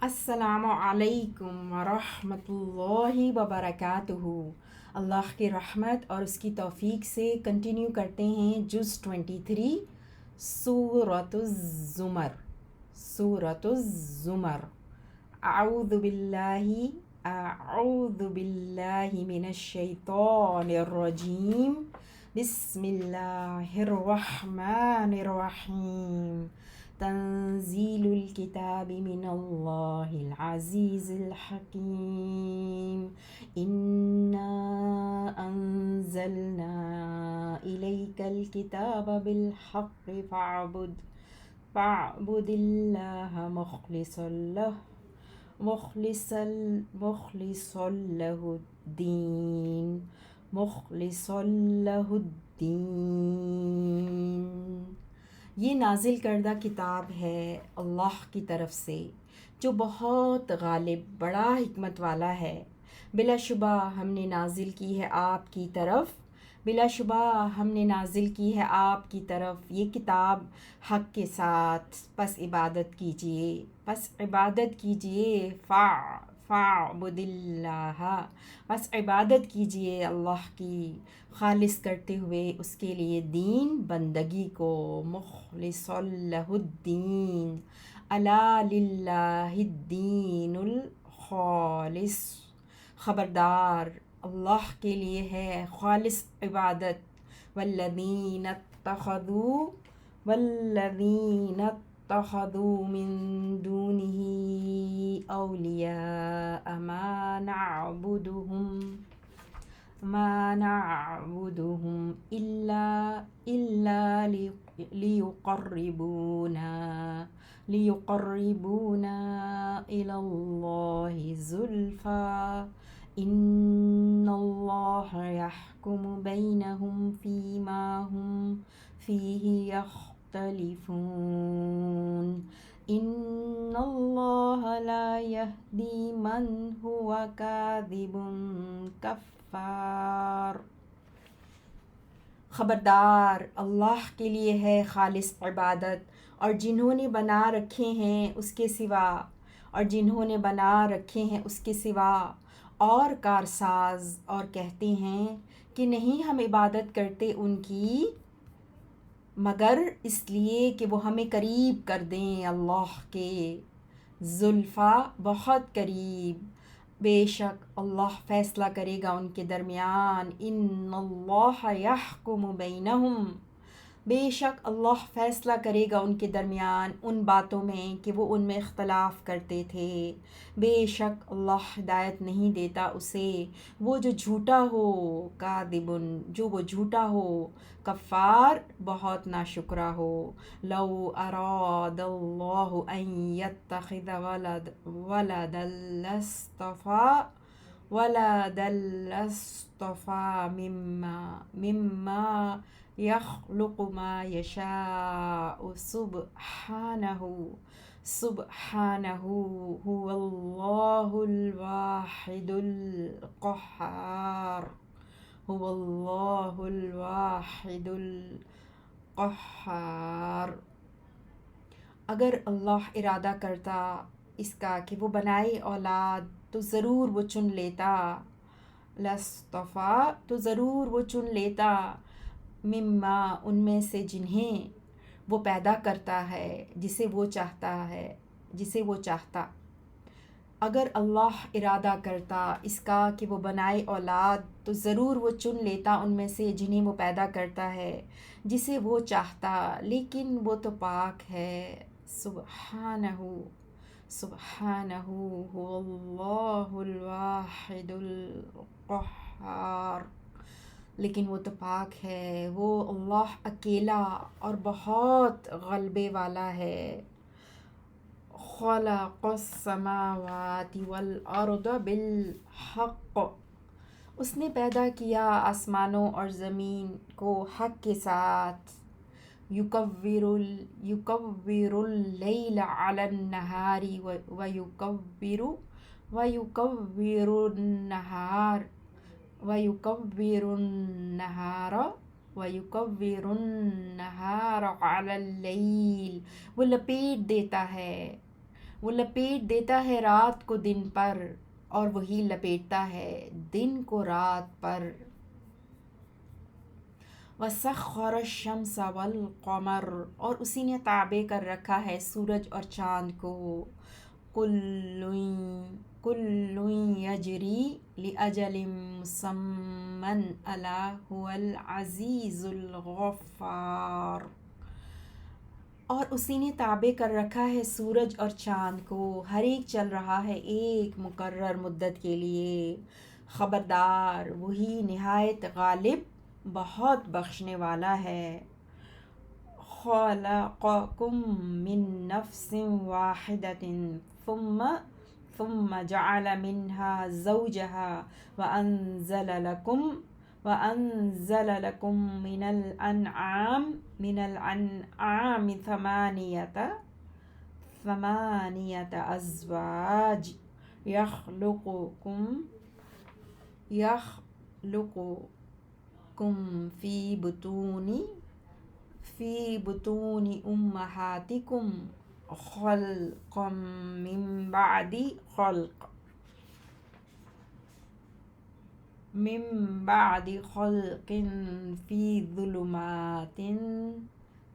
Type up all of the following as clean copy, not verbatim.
السلام علیکم ورحمۃ اللہ وبرکاتہ۔ اللہ کی رحمت اور اس کی توفیق سے کنٹینیو کرتے ہیں جز 23 سورۃ الزمر۔ سورۃ الزمر۔ اعوذ باللہ من الشیطان الرجیم۔ بسم اللہ الرحمن الرحیم۔ تنزیل الکتاب من اللہ العزیز الحکیم۔ انا انزلنا الیک الکتاب بالحق فاعبد اللہ مخلصا لہ الدین۔ یہ نازل کردہ کتاب ہے اللہ کی طرف سے جو بہت غالب، بڑا حکمت والا ہے۔ بلا شبہ ہم نے نازل کی ہے آپ کی طرف، بلا شبہ ہم نے نازل کی ہے آپ کی طرف یہ کتاب حق کے ساتھ، پس عبادت کیجئے فاعبد اللہ، بس عبادت کیجئے اللہ کی، خالص کرتے ہوئے اس کے لیے دین بندگی کو، مخلصا لہ الدین، الا للہ الدین الخالص۔ خبردار، اللہ کے لیے ہے خالص عبادت۔ والذین اتخذوا من دونہ اولیاء ما نعبدهم إلا ليقربونا إلى الله زلفى إن الله يحكم بينهم فيما هم فيه يختلفون إن الله لا يهدي من هو كاذب کفار۔ خبردار، اللہ کے لیے ہے خالص عبادت، اور جنہوں نے بنا رکھے ہیں اس کے سوا اور کارساز، اور کہتے ہیں کہ نہیں ہم عبادت کرتے ان کی مگر اس لیے کہ وہ ہمیں قریب کر دیں اللہ کے، زلفیٰ بہت قریب۔ بے شک اللہ فیصلہ کرے گا ان کے درمیان، ان اللہ یحکم بینہم، بے شک اللہ فیصلہ کرے گا ان کے درمیان ان باتوں میں کہ وہ ان میں اختلاف کرتے تھے۔ بے شک اللہ ہدایت نہیں دیتا اسے وہ جو جھوٹا ہو، کاذبٌ جو وہ جھوٹا ہو، کفار بہت ناشکرا ہو۔ لو اراد اللہ ان یتخذ ولدا لاصطفى مما يخلق ما يشاء سبحانه هو اللہ الواحد القہار۔ هو اللہ الواحد القہار۔ اگر اللہ ارادہ کرتا اس کا کہ وہ بنائے اولاد تو ضرور وہ چن لیتا، لاصطفیٰ تو ضرور وہ چن لیتا، مما ان میں سے جنہیں وہ پیدا کرتا ہے، جسے وہ چاہتا۔ اگر اللہ ارادہ کرتا اس کا کہ وہ بنائے اولاد تو ضرور وہ چن لیتا ان میں سے جنہیں وہ پیدا کرتا ہے، جسے وہ چاہتا، لیکن وہ تو پاک ہے، سبحانہ هو اللہ الواحد القہار، لیکن وہ تو پاک ہے، وہ اللہ اکیلا اور بہت غلبے والا ہے۔ خلق السماوات والارض بالحق، اس نے پیدا کیا آسمانوں اور زمین کو حق کے ساتھ۔ یکور اللیل علی النہار ویکور النہار علی اللیل، وہ لپیٹ دیتا ہے، وہ لپیٹ دیتا ہے رات کو دن پر اور وہی لپیٹتا ہے دن کو رات پر. وَسَخَّرَ الشَّمْسَ وَالْقَمَرَ اور اسی نے تابع کر رکھا ہے سورج اور چاند کو. كُلٌّ يَجْرِي لِأَجَلٍ مُّسَمًّى أَلَا هُوَ الْعَزِيزُ الْغَفَّارُ اور اسی نے تابع کر رکھا ہے سورج اور چاند کو، ہر ایک چل رہا ہے ایک مقرر مدت کے لیے. خبردار وہی نہایت غالب بہت بخشنے والا ہے. خَلَقَكُم مِّن نَّفْسٍ وَاحِدَةٍ ثُمَّ جَعَلَ مِنْهَا زَوْجَهَا وَأَنزَلَ لَكُم مِّنَ الْأَنْعَامِ ثَمَانِيَةَ أَزْوَاجٍ يَخْلُقُكُمْ فِي بُطُونِ أُمَّهَاتِكُمْ خَلْقًا مِّن بَعْدِ خَلْقٍ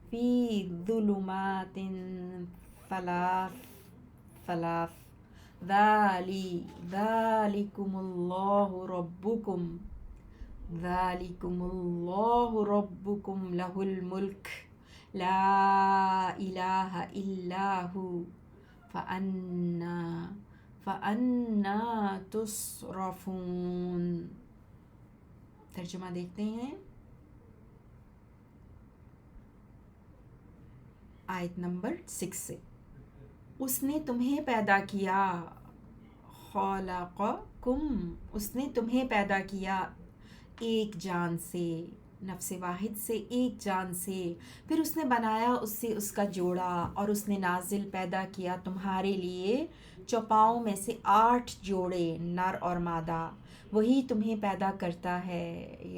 فِي ظُلُمَاتٍ ثَلَاثٍ ذَلِكُمُ اللَّهُ رَبُّكُمْ لَهُ الْمُلْكُ لَا إِلَٰهَ إِلَّا هُوَ فَأَنَّىٰ تُصْرَفُونَ. ترجمہ دیکھتے ہیں. آیت نمبر 6 سے. اس نے تمہیں پیدا کیا. خَلَقَكُم اس نے تمہیں پیدا کیا ایک جان سے، نفس واحد سے، ایک جان سے. پھر اس نے بنایا اس سے اس کا جوڑا اور اس نے نازل پیدا کیا تمہارے لیے چوپاؤں میں سے 8 جوڑے نر اور مادہ. وہی تمہیں پیدا کرتا ہے.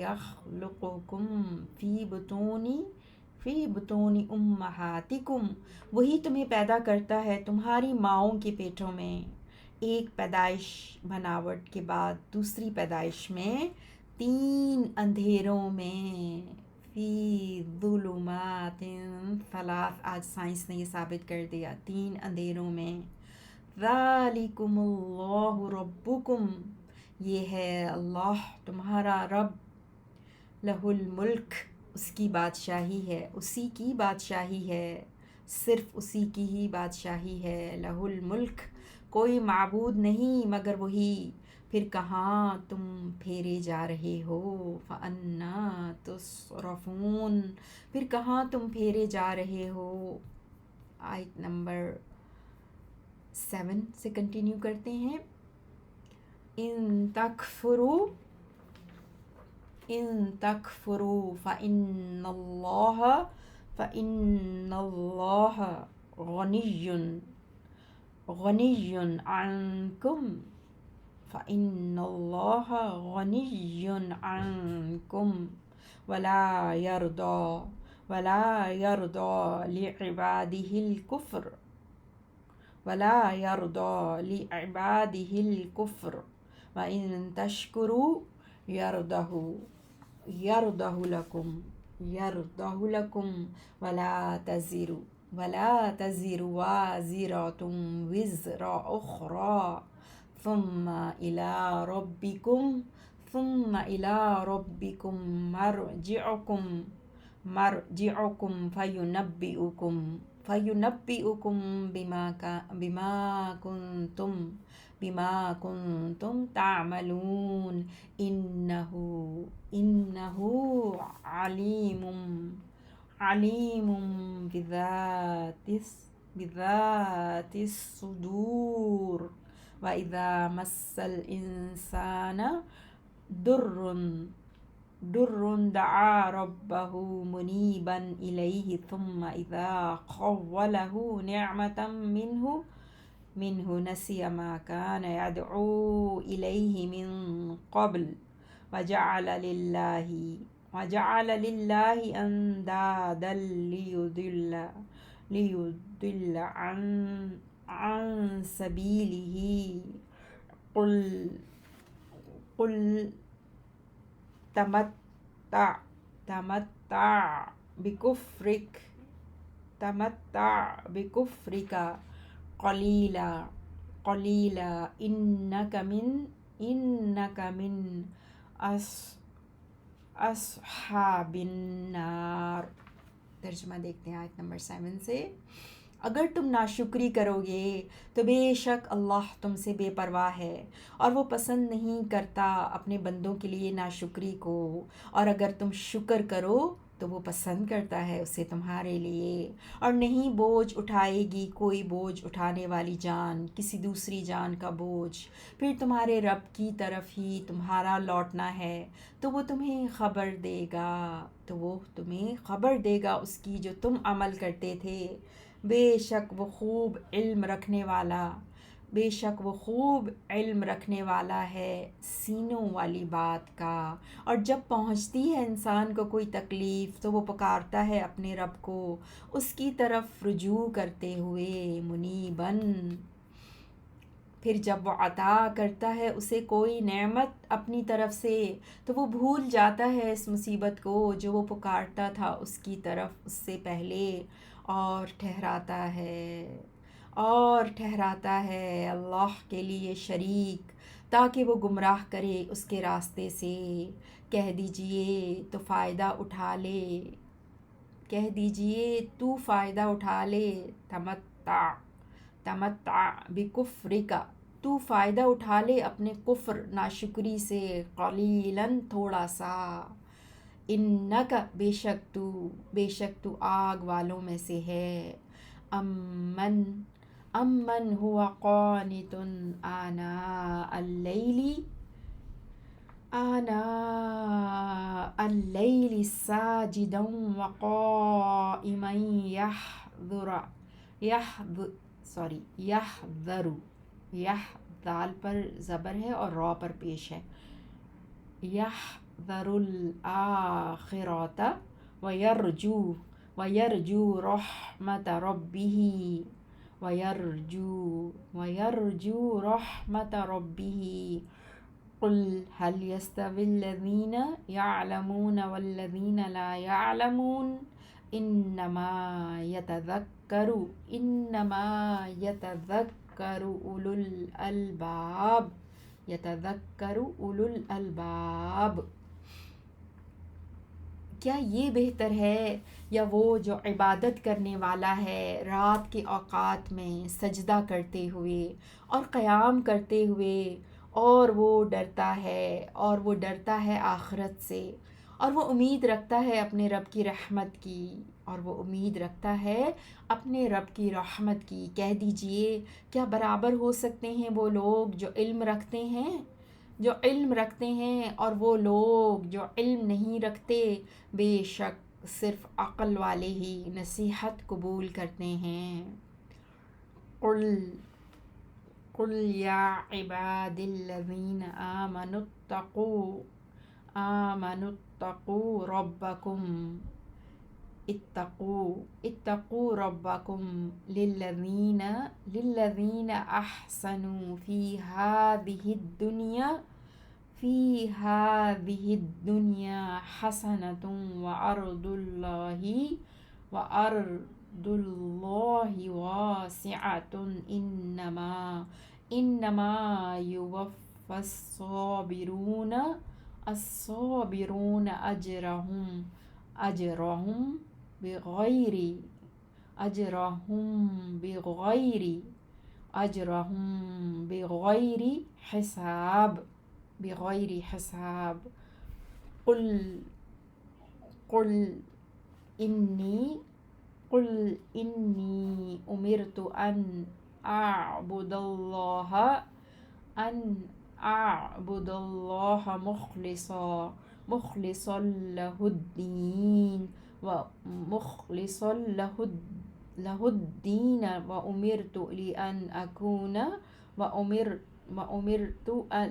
یخلقکم فی بطون امہاتکم وہی تمہیں پیدا کرتا ہے تمہاری ماؤں کے پیٹوں میں. ایک پیدائش بناوٹ کے بعد دوسری پیدائش میں 3 اندھیروں میں. فی ظلمات ثلاث آج سائنس نے یہ ثابت کر دیا 3 اندھیروں میں. ذالکم اللہ ربکم یہ ہے اللہ تمہارا رب. لہ الملک اس کی بادشاہی ہے، اسی کی بادشاہی ہے، صرف اسی کی ہی بادشاہی ہے. لہ الملک کوئی معبود نہیں مگر وہی. پھر کہاں تم پھیرے جا رہے ہو. فَأَنَّىٰ تُصْرَفُونَ پھر کہاں تم پھیرے جا رہے ہو. آیت نمبر 7 سے کنٹینیو کرتے ہیں. ان تکفروا فإن اللہ غنی عنکم فإن اللہ غنی عنکم ولا يرضى لعباده الكفر وإن تشكروا يرضه لكم ولا تزر وازرة وزر أخرى ثم إلى ربكم مرجعكم فينبئكم بما كنتم تعملون إنه عليم بذات الصدور. وإذا مس الإنسان ضر دعا ربه منيبا إليه ثم إذا خوله نعمة منه نسي ما كان يدعو إليه من قبل وجعل لله أندادا ليضل عن سبيله قل قل تمتع تمتع بكفرك تمتع بكفرك قليلا قليلا إنك من اصحاب النار۔ ترجمہ دیکھتے ہیں آیت نمبر 7 سے۔ اگر تم ناشکری کرو گے تو بے شک اللہ تم سے بے پرواہ ہے اور وہ پسند نہیں کرتا اپنے بندوں کے لیے ناشکری کو، اور اگر تم شکر کرو تو وہ پسند کرتا ہے اسے تمہارے لیے۔ اور نہیں بوجھ اٹھائے گی کوئی بوجھ اٹھانے والی جان کسی دوسری جان کا بوجھ، پھر تمہارے رب کی طرف ہی تمہارا لوٹنا ہے، تو وہ تمہیں خبر دے گا اس کی جو تم عمل کرتے تھے۔ بے شک وہ خوب علم رکھنے والا ہے سینوں والی بات کا۔ اور جب پہنچتی ہے انسان کو کوئی تکلیف تو وہ پکارتا ہے اپنے رب کو اس کی طرف رجوع کرتے ہوئے منیباً، پھر جب وہ عطا کرتا ہے اسے کوئی نعمت اپنی طرف سے تو وہ بھول جاتا ہے اس مصیبت کو جو وہ پکارتا تھا اس کی طرف اس سے پہلے، اور ٹھہراتا ہے اللہ کے لیے شریک تاکہ وہ گمراہ کرے اس کے راستے سے۔ کہہ دیجئے تو فائدہ اٹھا لے تمتع بکفرک، تو فائدہ اٹھا لے اپنے کفر ناشکری سے، قلیلاً تھوڑا سا، انک بے شک تو آگ والوں میں سے ہے۔ امن هو قانت آناء اللیل ساجدا وقائما یحذر دال پر زبر ہے اور را پر پیش ہے، یحذر الآخرۃ ویرجو رحمت ربه قل هل يستوي الذين يعلمون والذين لا يعلمون انما يتذكر اولو الالباب۔ کیا یہ بہتر ہے یا وہ جو عبادت کرنے والا ہے رات کے اوقات میں سجدہ کرتے ہوئے اور قیام کرتے ہوئے، اور وہ ڈرتا ہے آخرت سے، اور وہ امید رکھتا ہے اپنے رب کی رحمت کی کہہ دیجئے کیا برابر ہو سکتے ہیں وہ لوگ جو علم رکھتے ہیں اور وہ لوگ جو علم نہیں رکھتے؟ بے شک صرف عقل والے ہی نصیحت قبول کرتے ہیں۔ قل یا عبادی الذین آمنوا اتقوا ربکم للذین احسنوا فی هذه الدنیا حسنۃ وارض اللہ واسعۃ انما یوفی الصابرون اجرهم بغیر حساب۔ قل انی امرت ان اعبد اللہ مخلصا لہ الدین وأمرت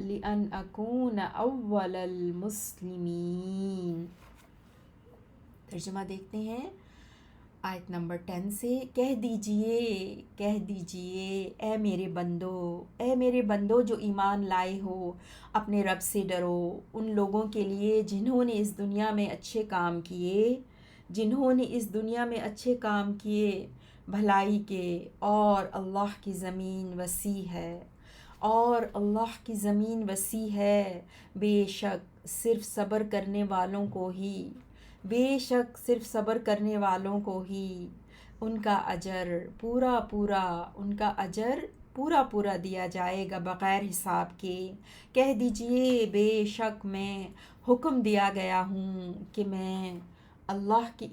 لأن أكون أول المسلمین۔ ترجمہ دیکھتے ہیں آیت نمبر 10 سے، کہہ دیجئے اے میرے بندو جو ایمان لائے ہو، اپنے رب سے ڈرو، ان لوگوں کے لیے جنہوں نے اس دنیا میں اچھے کام کیے بھلائی کے، اور اللہ کی زمین وسیع ہے، بے شک صرف صبر کرنے والوں کو ہی ان کا اجر پورا دیا جائے گا بغیر حساب کے۔ کہہ دیجئے بے شک میں حکم دیا گیا ہوں کہ میں اللہ کی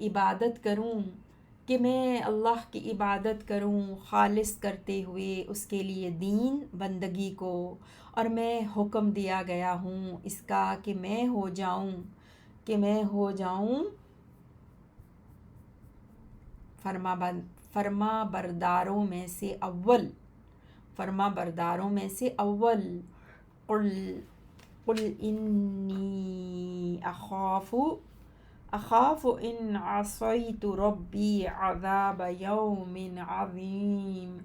عبادت کروں خالص کرتے ہوئے اس کے لیے دین بندگی کو، اور میں حکم دیا گیا ہوں اس کا کہ میں ہو جاؤں فرما برداروں میں سے اول۔ قل انی اخاف ان عصیت ربی عذاب یوم عظیم۔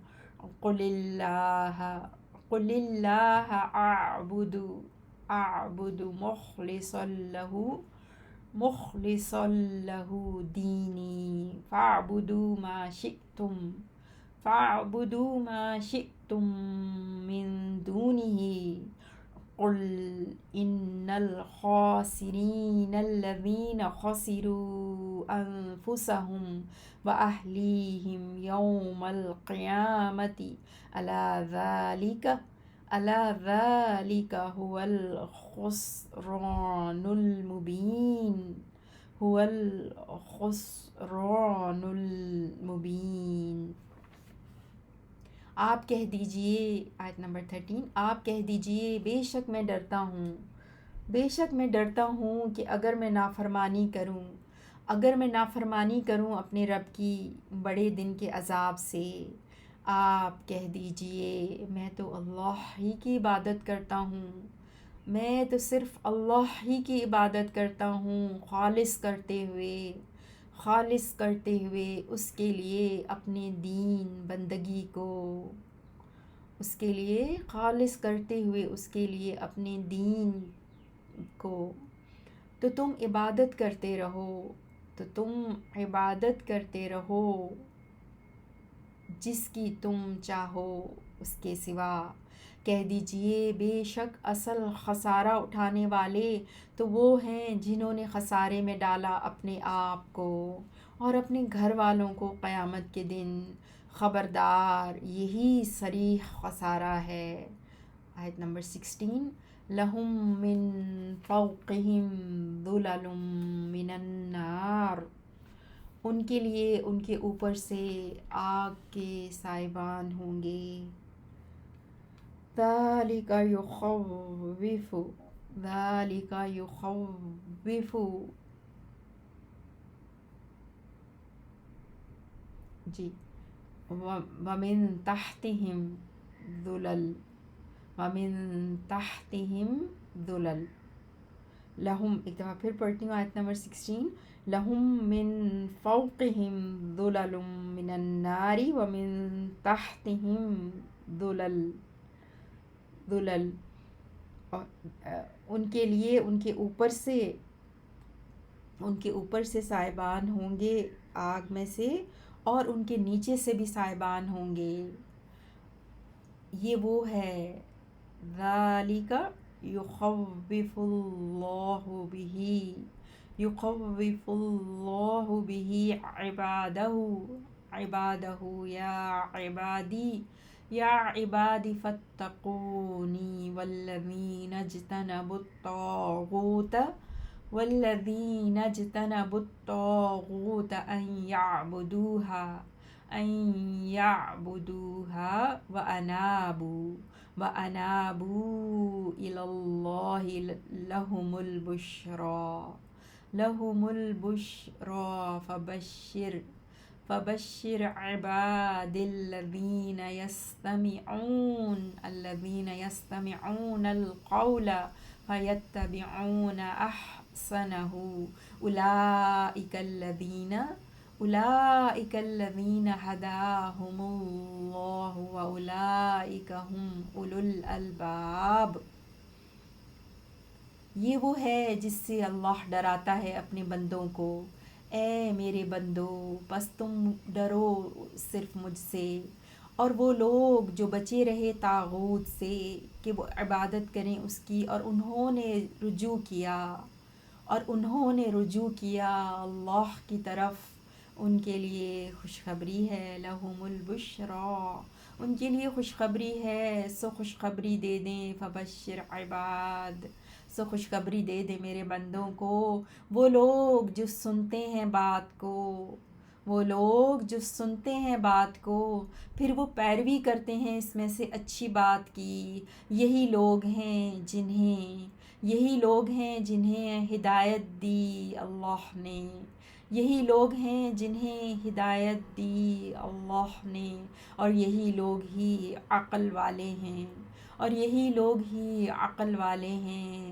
قل اللہ اعبد مخلصا لہ دینی فاعبدوا ما شئتم من دونہ۔ قل ان الخاسرین الذین خسروا انفسهم واہلیہم یوم القیامۃ الا ذلک هو الخسران المبین۔ آپ کہہ دیجئے، آیت نمبر 13، آپ کہہ دیجئے بے شک میں ڈرتا ہوں کہ اگر میں نافرمانی کروں اپنے رب کی بڑے دن کے عذاب سے۔ آپ کہہ دیجئے میں تو اللہ ہی کی عبادت کرتا ہوں، میں تو صرف اللہ ہی کی عبادت کرتا ہوں، خالص کرتے ہوئے اس کے لیے اپنے دین بندگی کو، تو تم عبادت کرتے رہو جس کی تم چاہو اس کے سوا۔ کہہ دیجئے بے شک اصل خسارہ اٹھانے والے تو وہ ہیں جنہوں نے خسارے میں ڈالا اپنے آپ کو اور اپنے گھر والوں کو قیامت کے دن۔ خبردار یہی صریح خسارہ ہے۔ آیت نمبر 16، لہم من فوقہم ظلل من النار، ان کے لیے ان کے اوپر سے آگ کے سائبان ہوں گے۔ ذالک یخوف جی ومن تحتہم ظلل لہم، ایک دفعہ پھر پڑھتی ہوں آیت نمبر 16، لہم من فوقہم ظلل من النار ومن تحتہم ظلل، ان کے لیے ان کے اوپر سے سائبان ہوں گے آگ میں سے، اور ان کے نیچے سے بھی سائبان ہوں گے۔ یہ وہ ہے، ذالک یخوف اللہ بہ عبادہ یا عبادی فاتقونی والذین اجتنبوا الطاغوت ان يعبدوها وانابوا الی اللہ لہم البشری فبشر عباد الذین یستمعون القول فیتبعون احسنہ، اولئک اولئک الذین ہداہم اللہ واولئک ہم اولو الالباب، یہ وہ ہے جس سے اللہ ڈراتا ہے اپنے بندوں کو، اے میرے بندو بس تم ڈرو صرف مجھ سے، اور وہ لوگ جو بچے رہے طاغوت سے کہ وہ عبادت کریں اس کی، اور انہوں نے رجوع کیا اللہ کی طرف، ان کے لیے خوشخبری ہے، لہم البشریٰ، ان کے لیے خوشخبری ہے، سو خوشخبری دے دیں، فبشر عباد، سو خوشخبری دے دے میرے بندوں کو، وہ لوگ جو سنتے ہیں بات کو پھر وہ پیروی کرتے ہیں اس میں سے اچھی بات کی، یہی لوگ ہیں جنہیں ہدایت دی اللہ نے، اور یہی لوگ ہی عقل والے ہیں،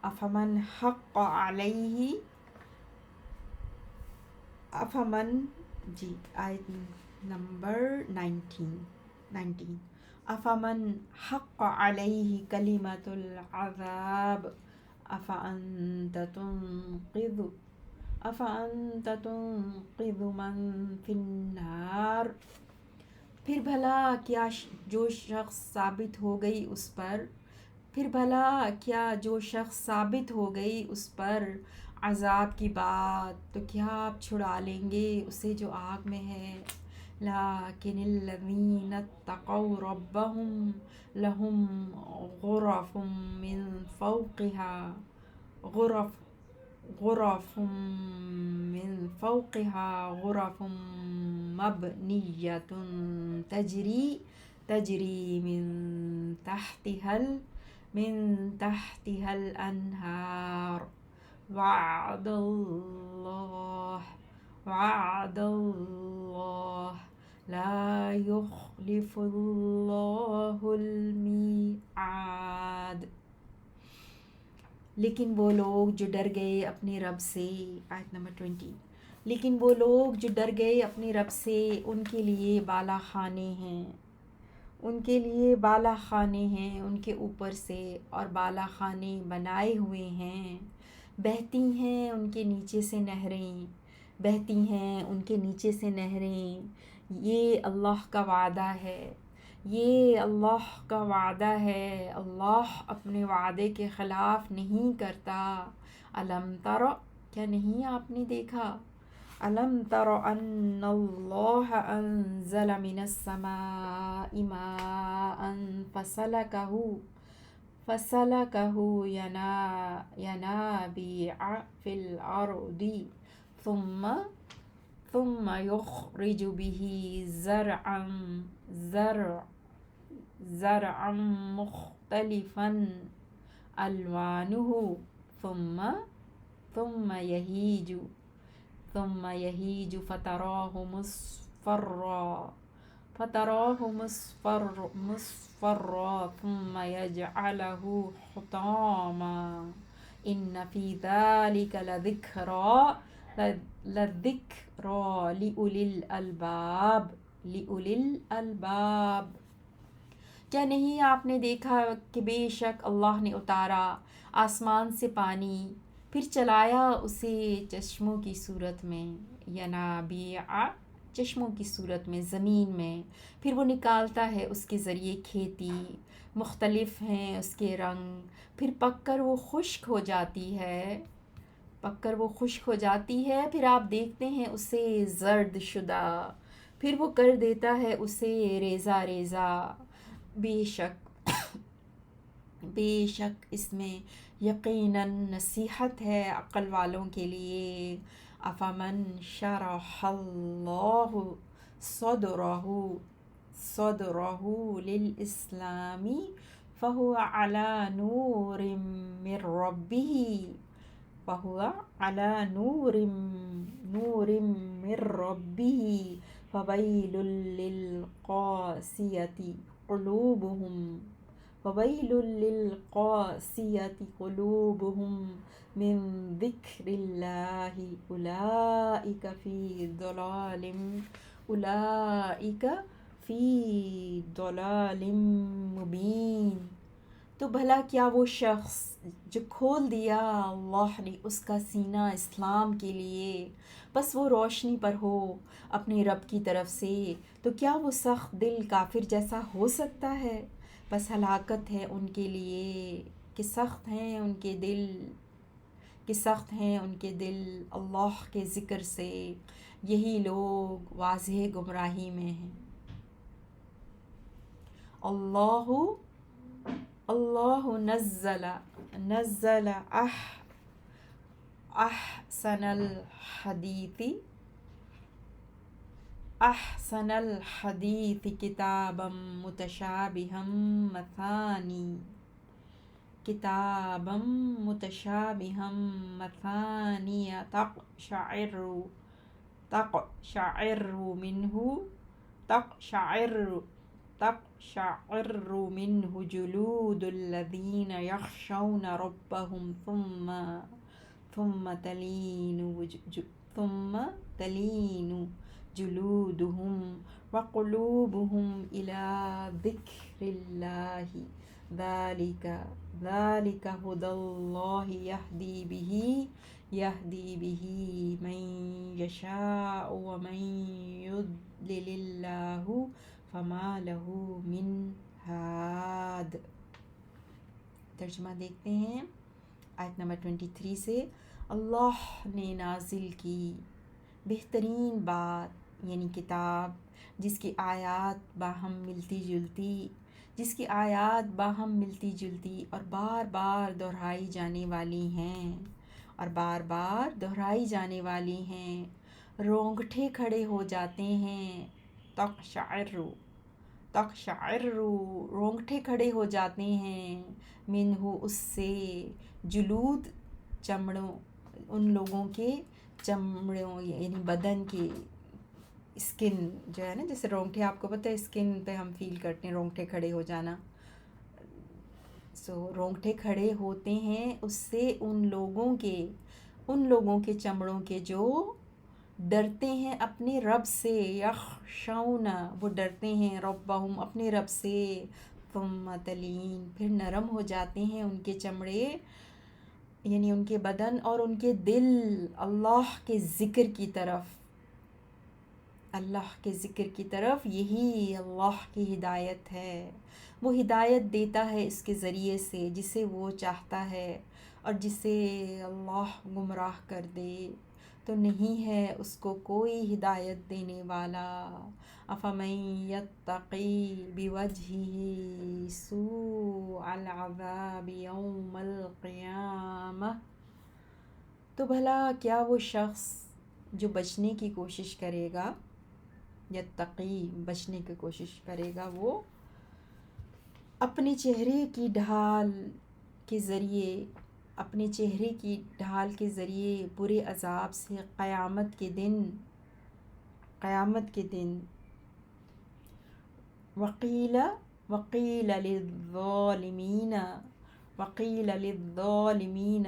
افمن حق علیہ، آیت نمبر 19، افمن حق علیہ کلمۃ العذاب افانت تنقذ من فی النار، پھر بھلا کیا جو شخص ثابت ہو گئی اس پر عذاب کی بات، تو کیا آپ چھڑا لیں گے اسے جو آگ میں ہے، لیکن الذین اتقوا ربهم لهم غرف من فوقها غرف مبنیۃ تجری من تحتها الانہار، وعد اللہ لا يخلف اللہ المیعاد، لیکن وہ لوگ جو ڈر گئے اپنے رب سے، آیت نمبر 20، لیکن وہ لوگ جو ڈر گئے اپنے رب سے، ان کے لیے بالا خانے ہیں، ان کے اوپر سے، اور بالا خانے بنائے ہوئے ہیں، بہتی ہیں ان کے نیچے سے نہریں، یہ اللہ کا وعدہ ہے، اللہ اپنے وعدے کے خلاف نہیں کرتا، الم تر، کیا نہیں آپ نے دیکھا، الم تر ان اللہ انزل من السماء ماء فسلكه ينابيع في الأرض ثم يخرج به زرعا مختلفا ألوانه ثم يهيج فتراه مصفرا ثم يجعله حطاما إن في ذلك لذكرى لأولي الألباب، کیا نہیں آپ نے دیکھا کہ بے شک اللہ نے اتارا آسمان سے پانی، پھر چلایا اسے چشموں کی صورت میں، ینابیع چشموں کی صورت میں زمین میں، پھر وہ نکالتا ہے اس کے ذریعے کھیتی، مختلف ہیں اس کے رنگ، پھر پک کر وہ خشک ہو جاتی ہے، پھر آپ دیکھتے ہیں اسے زرد شدہ، پھر وہ کر دیتا ہے اسے ریزہ ریزہ، بے شک اس میں یقیناً نصیحت ہے عقل والوں کے لیے، افمن شرح اللہ صدرہ للاسلام فهو على نور من ربه فویل للقاسیۃ قلوبهم وَوَيْلٌ لِّلْقَاسِيَةِ قُلُوبُهُم مِّن ذِكْرِ اللَّهِ أُولَٰئِكَ فِي ضَلَالٍ مُّبِينٍ۔ تو بھلا کیا وہ شخص جو کھول دیا اللہ نے اس کا سینہ اسلام کے لیے، بس وہ روشنی پر ہو اپنے رب کی طرف سے، تو کیا وہ سخت دل کافر جیسا ہو سکتا ہے؟ بس ہلاکت ہے ان کے لیے کہ سخت ہیں ان کے دل، اللہ کے ذکر سے، یہی لوگ واضح گمراہی میں ہیں۔ اللہ نزل احسن الحدیث کتابا متشابہا مثانی تقشعر منه جلود الذين يخشون ربهم ثم تلين جلودهم وقلوبهم إلى ذكر الله ذلك هدى الله يهدي به من يشاء ومن يضلل الله فما له من هاد۔ ترجمہ دیکھتے ہیں آیت نمبر 23 سے۔ اللہ نے نازل کی بہترین بات یعنی کتاب جس کی آیات باہم ملتی جلتی اور بار بار دہرائی جانے والی ہیں، رونگٹے کھڑے ہو جاتے ہیں، تقشعر رونگٹے کھڑے ہو جاتے ہیں، منہ اس سے، جلود چمڑوں، ان لوگوں کے چمڑوں یعنی بدن کے، اسکن جو ہے نا، جیسے رونگٹے آپ کو پتہ ہے اسکن پہ ہم فیل کرتے ہیں رونگٹے کھڑے ہو جانا، رونگٹے کھڑے ہوتے ہیں اس سے ان لوگوں کے چمڑوں کے جو ڈرتے ہیں اپنے رب سے، یخشون وہ ڈرتے ہیں، ربہم اپنے رب سے، ثم تلین پھر نرم ہو جاتے ہیں ان کے چمڑے یعنی ان کے بدن اور ان کے دل اللہ کے ذکر کی طرف، یہی اللہ کی ہدایت ہے۔ وہ ہدایت دیتا ہے اس کے ذریعے سے جسے وہ چاہتا ہے، اور جسے اللہ گمراہ کر دے تو نہیں ہے اس کو کوئی ہدایت دینے والا۔ افمن یتقی بوجہہ سوء العذاب یوم القیامہ، تو بھلا کیا وہ شخص جو بچنے کی کوشش کرے گا، وہ اپنے چہرے کی ڈھال کے ذریعے برے عذاب سے قیامت کے دن وقیل للظالمین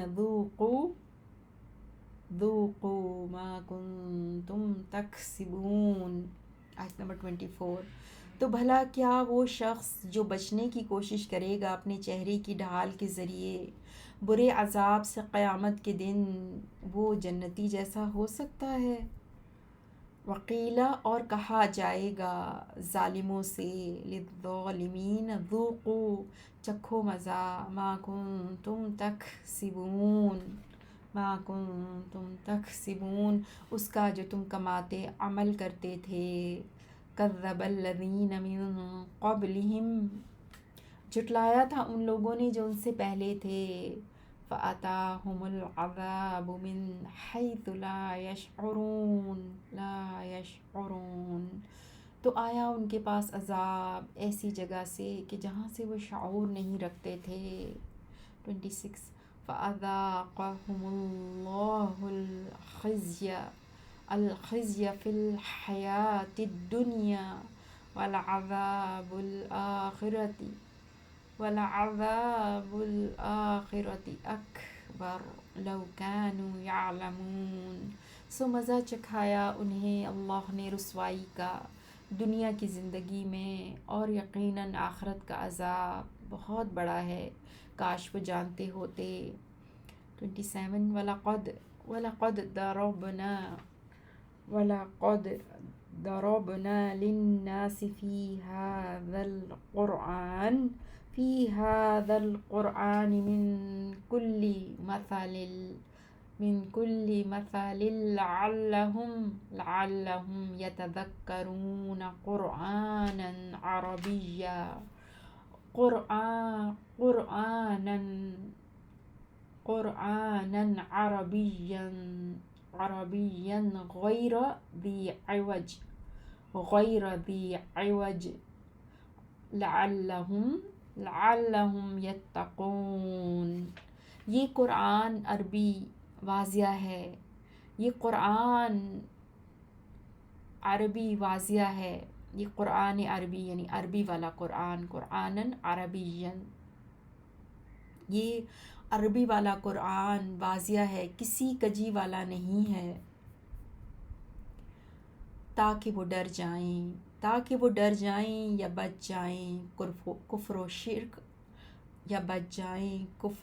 ذوقوا ما کنتم تکسبون۔ آیت نمبر 24۔ تو بھلا کیا وہ شخص جو بچنے کی کوشش کرے گا اپنے چہرے کی ڈھال کے ذریعے برے عذاب سے قیامت کے دن، وہ جنتی جیسا ہو سکتا ہے؟ وقیلا اور کہا جائے گا ظالموں سے، للظالمین ذوقوا چکھو مزہ، ما کنتم تکسبون اس کا جو تم کماتے عمل کرتے تھے۔ کذب الذین من قبلہم جھٹلایا تھا ان لوگوں نے جو ان سے پہلے تھے، فأتاہم العذاب من حیث لا یشعرون تو آیا ان کے پاس عذاب ایسی جگہ سے کہ جہاں سے وہ شعور نہیں رکھتے تھے۔ 26 فأذاقہم اللہ الخزي فی الحیاة الدنیا ولعذاب الآخرة وَلَعَذَابُ الْآخِرَةِ أَكْبَرُ لَوْ كَانُوا يَعْلَمُونَ۔ سو مزہ چکھایا انہیں اللہ نے رسوائی کا دنیا کی زندگی میں، اور یقیناً آخرت کا عذاب بہت بڑا ہے، کاش وہ جانتے ہوتے۔ 27 وَلَقَدْ ضَرَبْنَا لِلنَّاسِ فِي هَذَا الْقُرْآنِ من كل مثل لعلهم يتذكرون قرآنا عربيا غير ذي عوج لعلهم يتقون۔ یہ قرآن عربی واضح ہے، یہ قرآن عربی واضح ہے، یہ قرآن عربی یعنی عربی والا قرآن، قرآناً عربیاً، یہ عربی والا قرآن واضح ہے، کسی کجی والا نہیں ہے، تاکہ وہ ڈر جائیں یا بچ جائیں کفر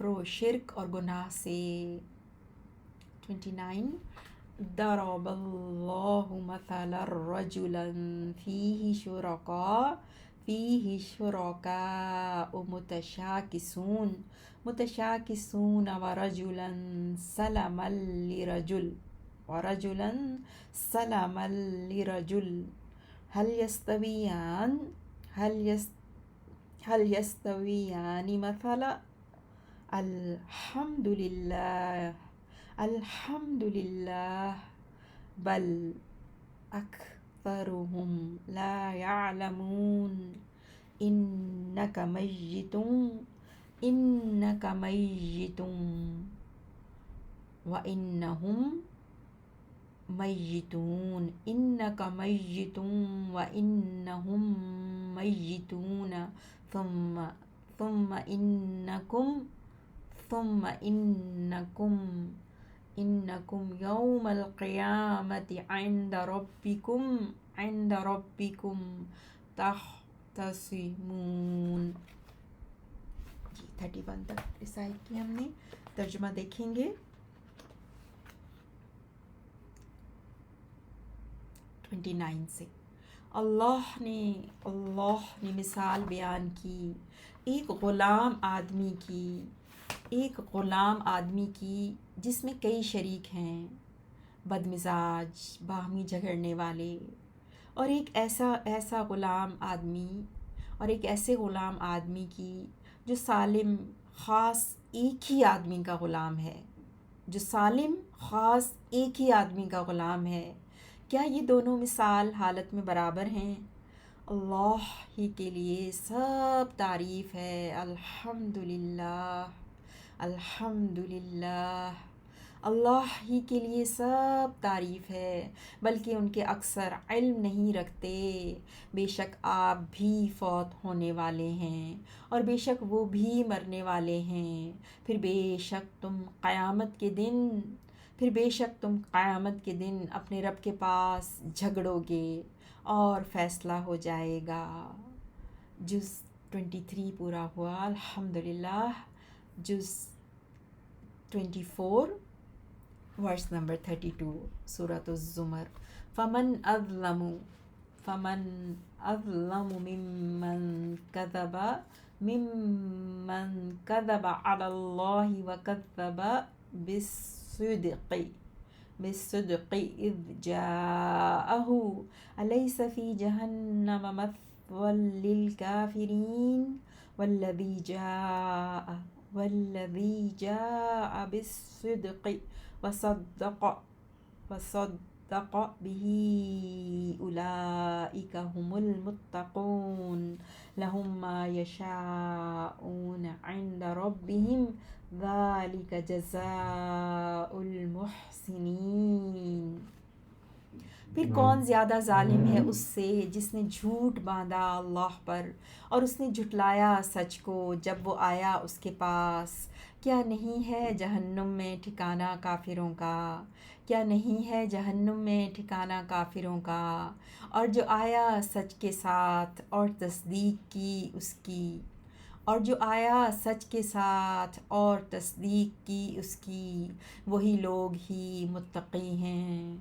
و شرک اور گناہ سے۔ 29 ضرب اللہ مثلا رجلا فیہ شرکاء متشاکسون ورجلا سلما لرجل هل يستويان مثلا الحمد لله بل أكثرهم لا يعلمون إنك ميت وإنهم ميتون ثم إنكم يوم القيامة عند ربكم تختصمون۔ 31 تک اس آیت کی ہم نے ترجمہ دیکھیں گے۔ 29 سے اللہ نے مثال بیان کی ایک غلام آدمی کی جس میں کئی شریک ہیں، بدمزاج، باہمی جھگڑنے والے، اور ایک ایسے غلام آدمی کی جو سالم خاص ایک ہی آدمی کا غلام ہے، کیا یہ دونوں مثال حالت میں برابر ہیں؟ اللہ ہی کے لیے سب تعریف ہے، الحمدللہ، اللہ ہی کے لیے سب تعریف ہے، بلکہ ان کے اکثر علم نہیں رکھتے۔ بے شک آپ بھی فوت ہونے والے ہیں اور بے شک وہ بھی مرنے والے ہیں، پھر بے شک تم قیامت کے دن اپنے رب کے پاس جھگڑو گے اور فیصلہ ہو جائے گا۔ جز 23 پورا ہوا الحمدللہ۔ جز 24 ورس نمبر 32 سورۃ الزمر۔ فمن اظلم ممن كذب على الله وكذب بالصدق إذ جاءه أليس في جهنم مثوى للكافرين والذي جاء بالصدق وصدق به أولئك هم المتقون لهم ما يشاءون عند ربهم ذلك جزاء المحسنين۔ پھر کون زیادہ ظالم ہے اس سے جس نے جھوٹ باندھا اللہ پر اور اس نے جھٹلایا سچ کو جب وہ آیا اس کے پاس۔ کیا نہیں ہے جہنم میں ٹھکانہ کافروں کا، کیا نہیں ہے جہنم میں ٹھکانہ کافروں کا، اور جو آیا سچ کے ساتھ اور تصدیق کی اس کی، اور جو آیا سچ کے ساتھ اور تصدیق کی اس کی، وہی لوگ ہی متقی ہیں،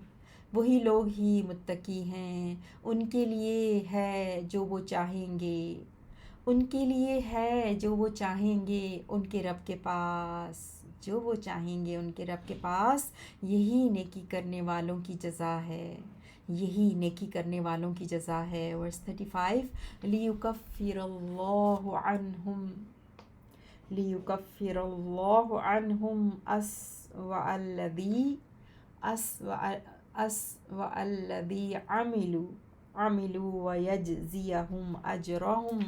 وہی لوگ ہی متقی ہیں۔ ان کے لیے ہے جو وہ چاہیں گے، ان کے لیے ہے جو وہ چاہیں گے ان کے رب کے پاس، جو وہ چاہیں گے ان کے رب کے پاس۔ یہی نیکی کرنے والوں کی جزا ہے، یہی نیکی کرنے والوں کی جزا ہے۔ ورس 35 لِيُكَفِّرَ اللَّهُ عَنْهُمْ لِيُكَفِّرَ اللَّهُ عَنْهُمْ أَسْوَأَ الَّذِي عَمِلُوا وَيَجْزِيَهُمْ أَجْرَهُمْ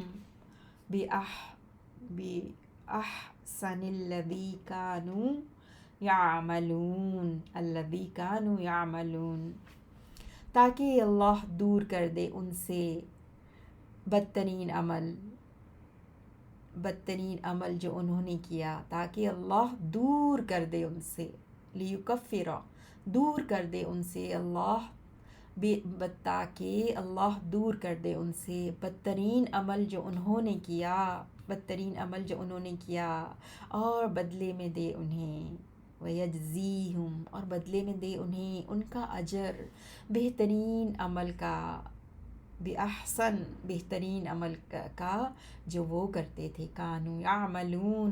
بِأَحْسَنِ الَّذِي كَانُوا يَعْمَلُونَ، تاکہ اللہ دور کر دے ان سے بدترین عمل جو انہوں نے کیا، تاکہ اللہ دور کر دے ان سے، لیکفر دور کر دے ان سے اللہ، تاکہ اللہ دور کر دے ان سے بدترین عمل جو انہوں نے کیا، بدترین عمل جو انہوں نے کیا، اور بدلے میں دے انہیں، وَيَجْزِيهُمْ اور بدلے میں دے انہیں ان کا اجر بہترین عمل کا، بِأَحْسَن بہترین عمل کا جو وہ کرتے تھے، کانوا یعملون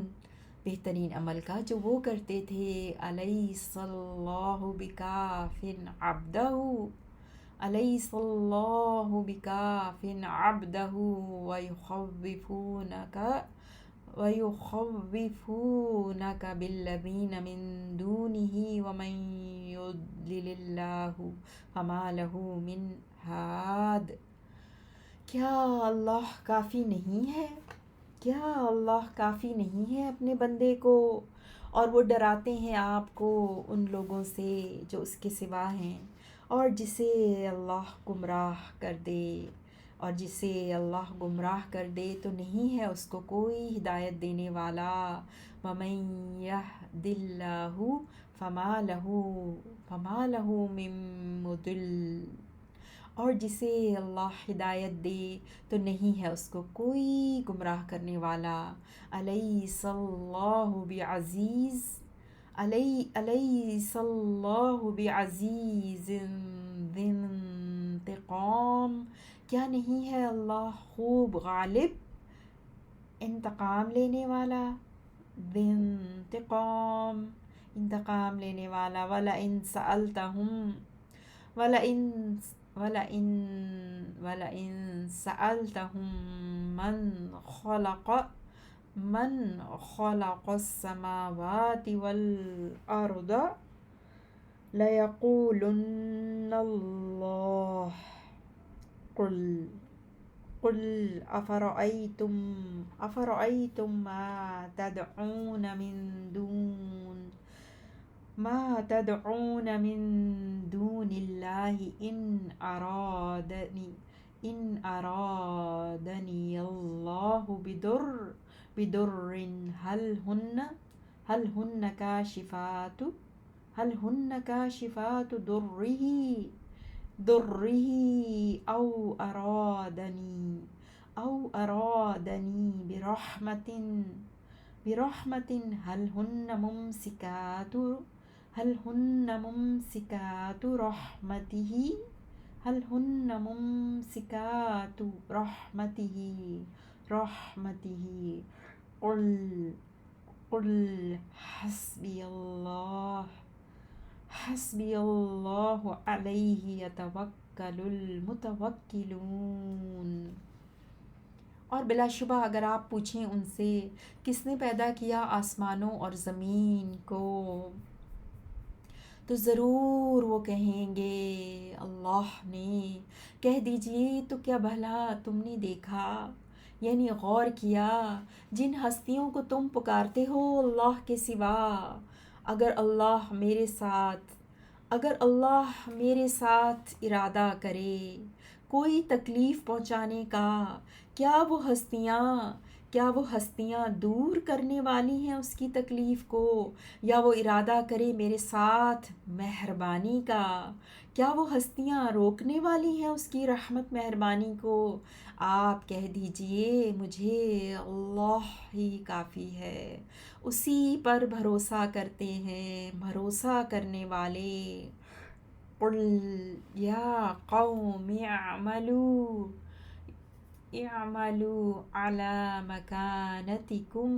بہترین عمل کا جو وہ کرتے تھے۔ الیس اللہ بکاف عبدہ، الیس اللہ بکاف عبدہ ویخوفونک بالذین من دونہ ومن یضلل اللہ فما لہ من ہاد۔ کیا اللہ کافی نہیں ہے؟ کیا اللہ کافی نہیں ہے اپنے بندے کو؟ اور وہ ڈراتے ہیں آپ کو ان لوگوں سے جو اس کے سوا ہیں، اور جسے اللہ گمراہ کر دے، اور جسے اللہ گمراہ کر دے تو نہیں ہے اس کو کوئی ہدایت دینے والا۔ وَمَن يَهْدِ اللَّهُ فَمَا لَهُ مِن مُضِلٍّ، اور جسے اللہ ہدایت دے تو نہیں ہے اس کو کوئی گمراہ کرنے والا۔ الیس اللہ بعزیز، الیس اللہ بعزیز ذی انتقام، کیا نہیں ہے اللہ خوب غالب، انتقام لینے والا، ذی انتقام انتقام لینے والا۔ وَلَئِن سَأَلْتَهُم من خلق السماوات والأرض ليقولن الله، قل أفرأيتم ما تدعون من دون الله إن أرادني الله بضر هل هن كاشفات ضره أو أرادني برحمة هل هن ممسكات رحمته قل حسبي الله عليه يتوكل المتوکلون۔ اور بلا شبہ اگر آپ پوچھیں ان سے کس نے پیدا کیا آسمانوں اور زمین کو، تو ضرور وہ کہیں گے اللہ نے۔ کہہ دیجئے تو کیا بھلا تم نے دیکھا، یعنی غور کیا، جن ہستیوں کو تم پکارتے ہو اللہ کے سوا، اگر اللہ میرے ساتھ اگر اللہ میرے ساتھ ارادہ کرے کوئی تکلیف پہنچانے کا، کیا وہ ہستیاں دور کرنے والی ہیں اس کی تکلیف کو، یا وہ ارادہ کرے میرے ساتھ مہربانی کا، کیا وہ ہستیاں روکنے والی ہیں اس کی رحمت مہربانی کو؟ آپ کہہ دیجئے مجھے اللہ ہی کافی ہے، اسی پر بھروسہ کرتے ہیں بھروسہ کرنے والے۔ قل یا قوم اعملوا على مكانتكم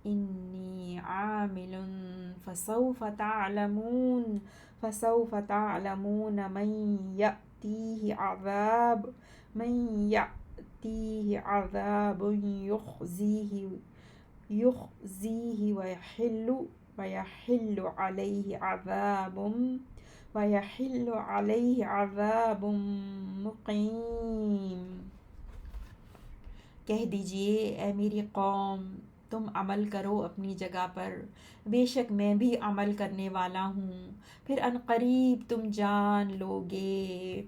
إني عامل فسوف تعلمون من يأتيه عذاب يخزيه ويحل عليه عذاب مقیم۔ کہہ دیجئے اے میری قوم، تم عمل کرو اپنی جگہ پر، بے شک میں بھی عمل کرنے والا ہوں، پھر عنقریب تم جان لوگے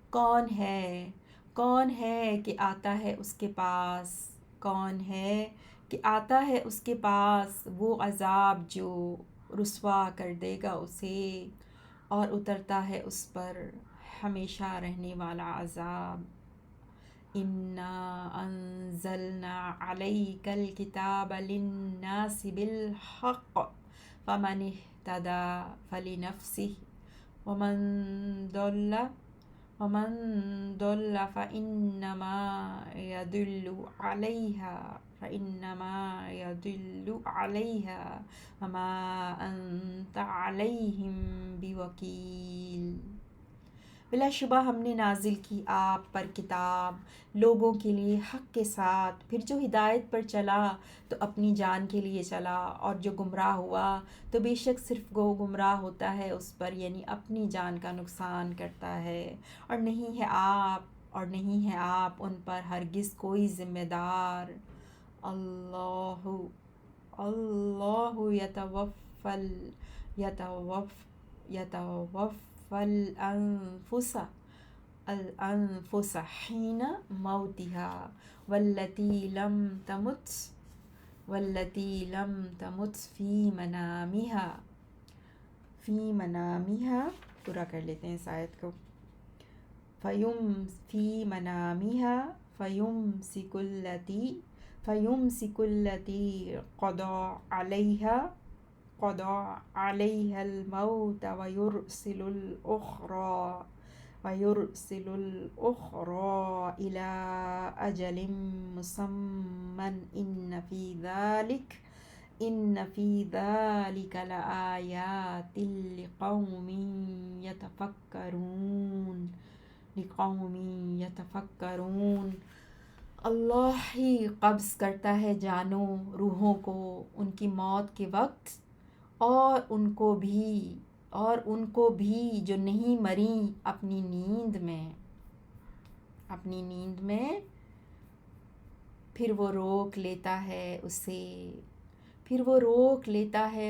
کون ہے کہ آتا ہے اس کے پاس، کون ہے کہ آتا ہے اس کے پاس وہ عذاب جو رسوا کر دے گا اسے، اور اترتا ہے اس پر ہمیشہ رہنے والا عذاب۔ اِنَّا أَنزَلْنَا عَلَيْكَ الْكِتَابَ لِلنَّاسِ بِالْحَقِّ فَمَنِ اهْتَدَىٰ فَلِنَفْسِهِ وَمَن ضَلَّ فَإِنَّمَا يَضِلُّ عَلَيْهَا وَمَا أَنتَ عَلَيْهِم بِوَكِيلٍ۔ بلا شبہ ہم نے نازل کی آپ پر کتاب لوگوں کے لیے حق کے ساتھ، پھر جو ہدایت پر چلا تو اپنی جان کے لیے چلا، اور جو گمراہ ہوا تو بے شک صرف وہ گمراہ ہوتا ہے اس پر، یعنی اپنی جان کا نقصان کرتا ہے، اور نہیں ہے آپ ان پر ہرگز کوئی ذمہ دار۔ اللہ يتوفى الأنفس حين موتها والتي لم تمت في منامها پورا کر لیتے ہیں اس آیت کو۔ فَيُمْسِكُ الَّتِي قَضَى عَلَيْهَا الْمَوْتَ وَيُرْسِلُ الْأُخْرَى إِلَىٰ أَجَلٍ مُّسَمًّى إِنَّ فِي ذَلِكَ لَآيَاتٍ لِقَوْمٍ يَتَفَكَّرُونَ۔ اللہ ہی قبض کرتا ہے جانوں روحوں کو ان کی موت کے وقت، اور ان کو بھی جو نہیں مریں اپنی نیند میں، پھر وہ روک لیتا ہے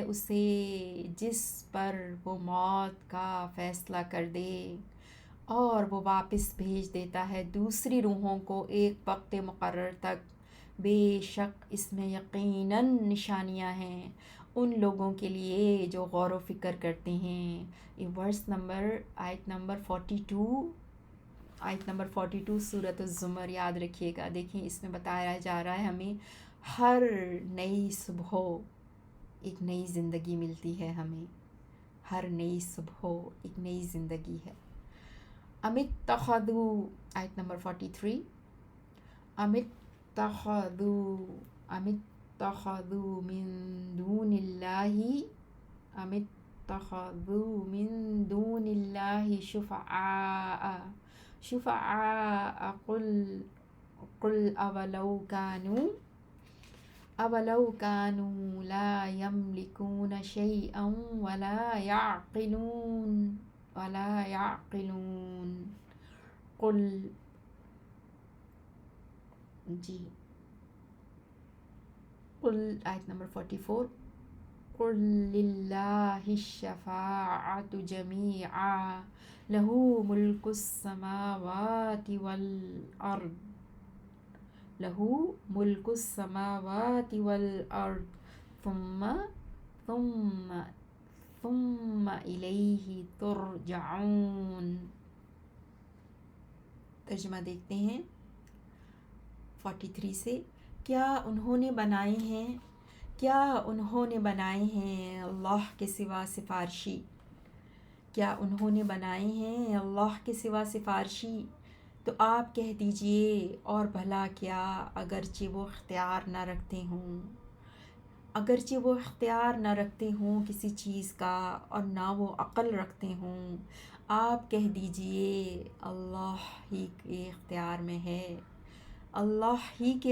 اسے جس پر وہ موت کا فیصلہ کر دے، اور وہ واپس بھیج دیتا ہے دوسری روحوں کو ایک وقت مقرر تک۔ بے شک اس میں یقیناً نشانیاں ہیں ان لوگوں کے لیے جو غور و فکر کرتے ہیں۔ یہ آیت نمبر 42 سورۃ الزمر یاد رکھیے گا۔ دیکھیں اس میں بتایا جا رہا ہے ہمیں ہر نئی صبح ایک نئی زندگی ملتی ہے، ہمیں ہر نئی صبح ایک نئی زندگی ہے۔ آیت نمبر 43 ام اتخذوا من دون اللہ شفعاء قل اولو كانوا لا يملكون شيئا ولا يعقلون قل آیت نمبر 44 قل للہ الشفاعۃ جمیعا لہ ملک السماوات والارض لہ ملک السماوات والارض ثم ثم ثم الیہ ترجعون۔ ترجمہ دیکھتے ہیں 43 سے۔ کیا انہوں نے بنائے ہیں اللہ کے سوا سفارشی، کیا انہوں نے بنائے ہیں اللہ کے سوا سفارشی؟ تو آپ کہہ دیجئے اور بھلا کیا، اگرچہ وہ اختیار نہ رکھتے ہوں کسی چیز کا، اور نہ وہ عقل رکھتے ہوں، آپ کہہ دیجئے اللہ ہی کے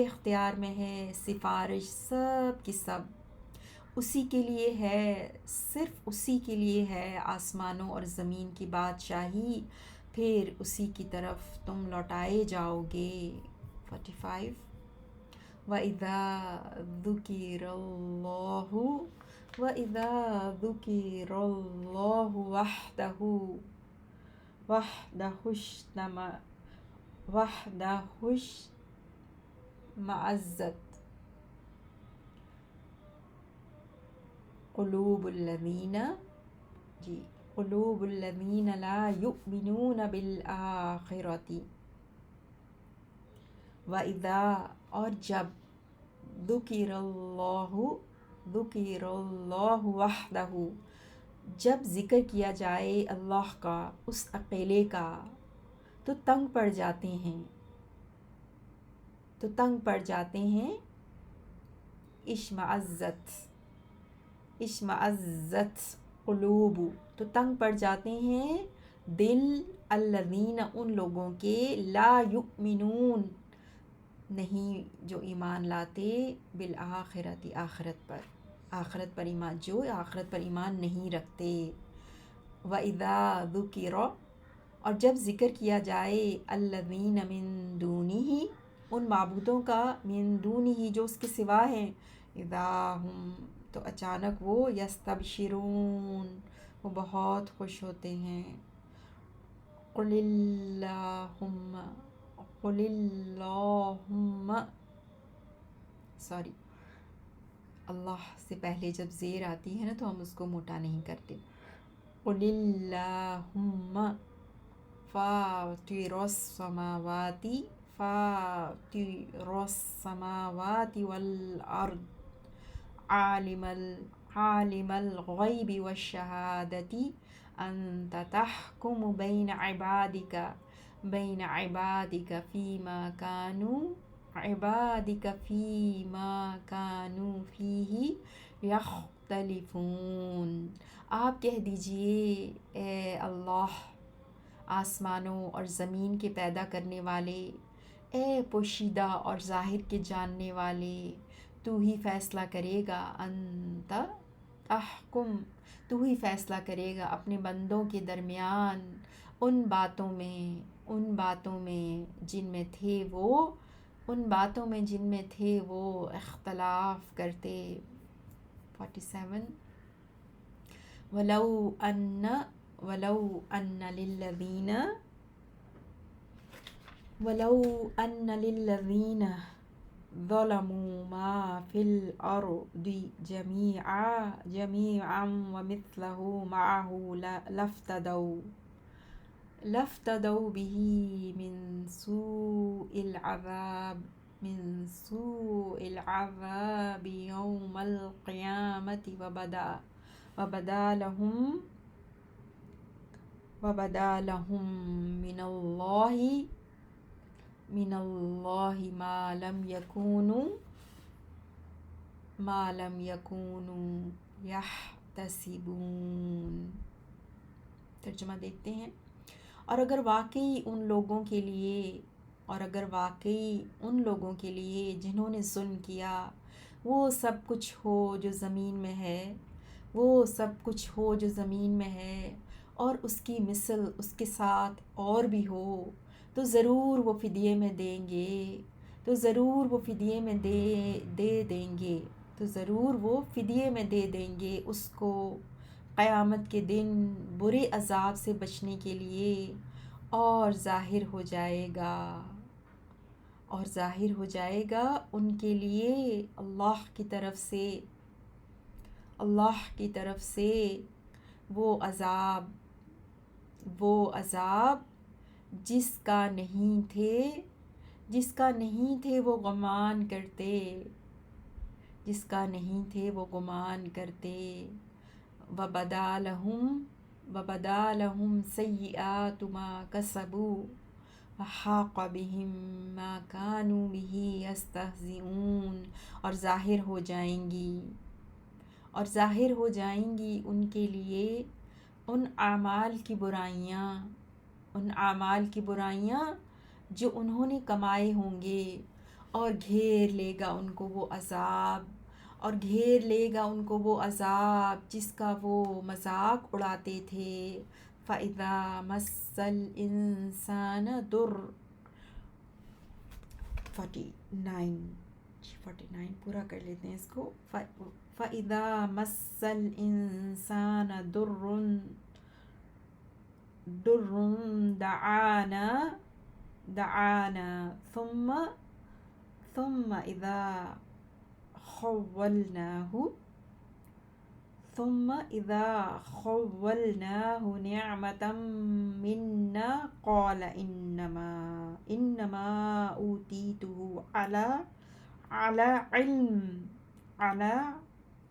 اختیار میں ہے سفارش سب کی سب، اسی کے لیے ہے، صرف اسی کے لیے ہے آسمانوں اور زمین کی بادشاہی، پھر اسی کی طرف تم لوٹائے جاؤ گے۔ 45 وَإِذَا ذُكِرَ اللَّهُ وَحْدَهُ اشْمَأَزَّتْ قُلُوبُ الَّذِينَ لَا يُؤْمِنُونَ بِالْآخِرَةِ۔ وَإِذَا اور جب ذُكِرَ اللَّهُ وَحْدَهُ جب ذکر کیا جائے اللہ کا، اس اکیلے کا، تو تنگ پڑ جاتے ہیں اشمعزت قلوب تو تنگ پڑ جاتے ہیں دل، الذین ان لوگوں کے، لا یؤمنون نہیں جو ایمان لاتے، بالآخرۃ آخرت پر ایمان نہیں رکھتے۔ وَإِذَا ذُكِرَ اور جب ذکر کیا جائے الذین من دونہ ان معبودوں کا، من دونہ جو اس کے سوا ہیں، اذا ہم تو اچانک وہ، یستبشرون وہ بہت خوش ہوتے ہیں۔ قل اللہم اللہ سے پہلے جب زیر آتی ہے نا تو ہم اس کو موٹا نہیں کرتے۔ قل اللہم فاطر السماوات والارض عالم الغیب والشہادۃ انت تحکم بین عبادک فیما کانوا فیہ یختلفون۔ آپ کہہ دیجئے اے اللہ آسمانوں اور زمین کے پیدا کرنے والے، اے پوشیدہ اور ظاہر کے جاننے والے، تو ہی فیصلہ کرے گا، انت تحکم تو ہی فیصلہ کرے گا اپنے بندوں کے درمیان ان باتوں میں جن میں تھے وہ اختلاف کرتے۔ 47 وَلَوْ أَنَّ لِلَّذِينَ ظَلَمُوا مَا فِي الْأَرْضِ جَمِيعًا وَمِثْلَهُ مَعَهُ لَافْتَدَوْا بِهِ مِنْ سُوءِ الْعَذَابِ يَوْمَ الْقِيَامَةِ وَبَدَا لَهُم مِّنَ اللَّهِ ما لم يكونوا يحتسبون۔ ترجمہ دیکھتے ہیں۔ اور اگر واقعی ان لوگوں کے لیے جنہوں نے ظلم کیا وہ سب کچھ ہو جو زمین میں ہے اور اس کی مثل اس کے ساتھ اور بھی ہو، تو ضرور وہ فدیے میں دے دیں گے۔ تو ضرور وہ فدیے میں دے دیں گے اس کو قیامت کے دن برے عذاب سے بچنے کے لیے، اور ظاہر ہو جائے گا ان کے لیے اللہ کی طرف سے وہ عذاب جس کا نہیں تھے وہ گمان کرتے، وَبَدَا لَهُمْ سَيِّئَاتُ مَا كَسَبُوا وَحَاقَ بِهِمْ مَا كَانُوا بِهِ يَسْتَهْزِئُونَ، اور ظاہر ہو جائیں گی ان کے لیے ان اعمال کی برائیاں جو انہوں نے کمائے ہوں گے، اور گھیر لے گا ان کو وہ عذاب جس کا وہ مذاق اڑاتے تھے۔ فَإِذَا مَسَّ الْإِنسَانَ ضُرٌّ 49 پورا کر لیتے ہیں اس کو۔ فَإِذَا مَسَّ الْإِنسَانَ ضُرٌّ دعانا ثم إذا خولناه نعمة منا قال إنما أوتيته على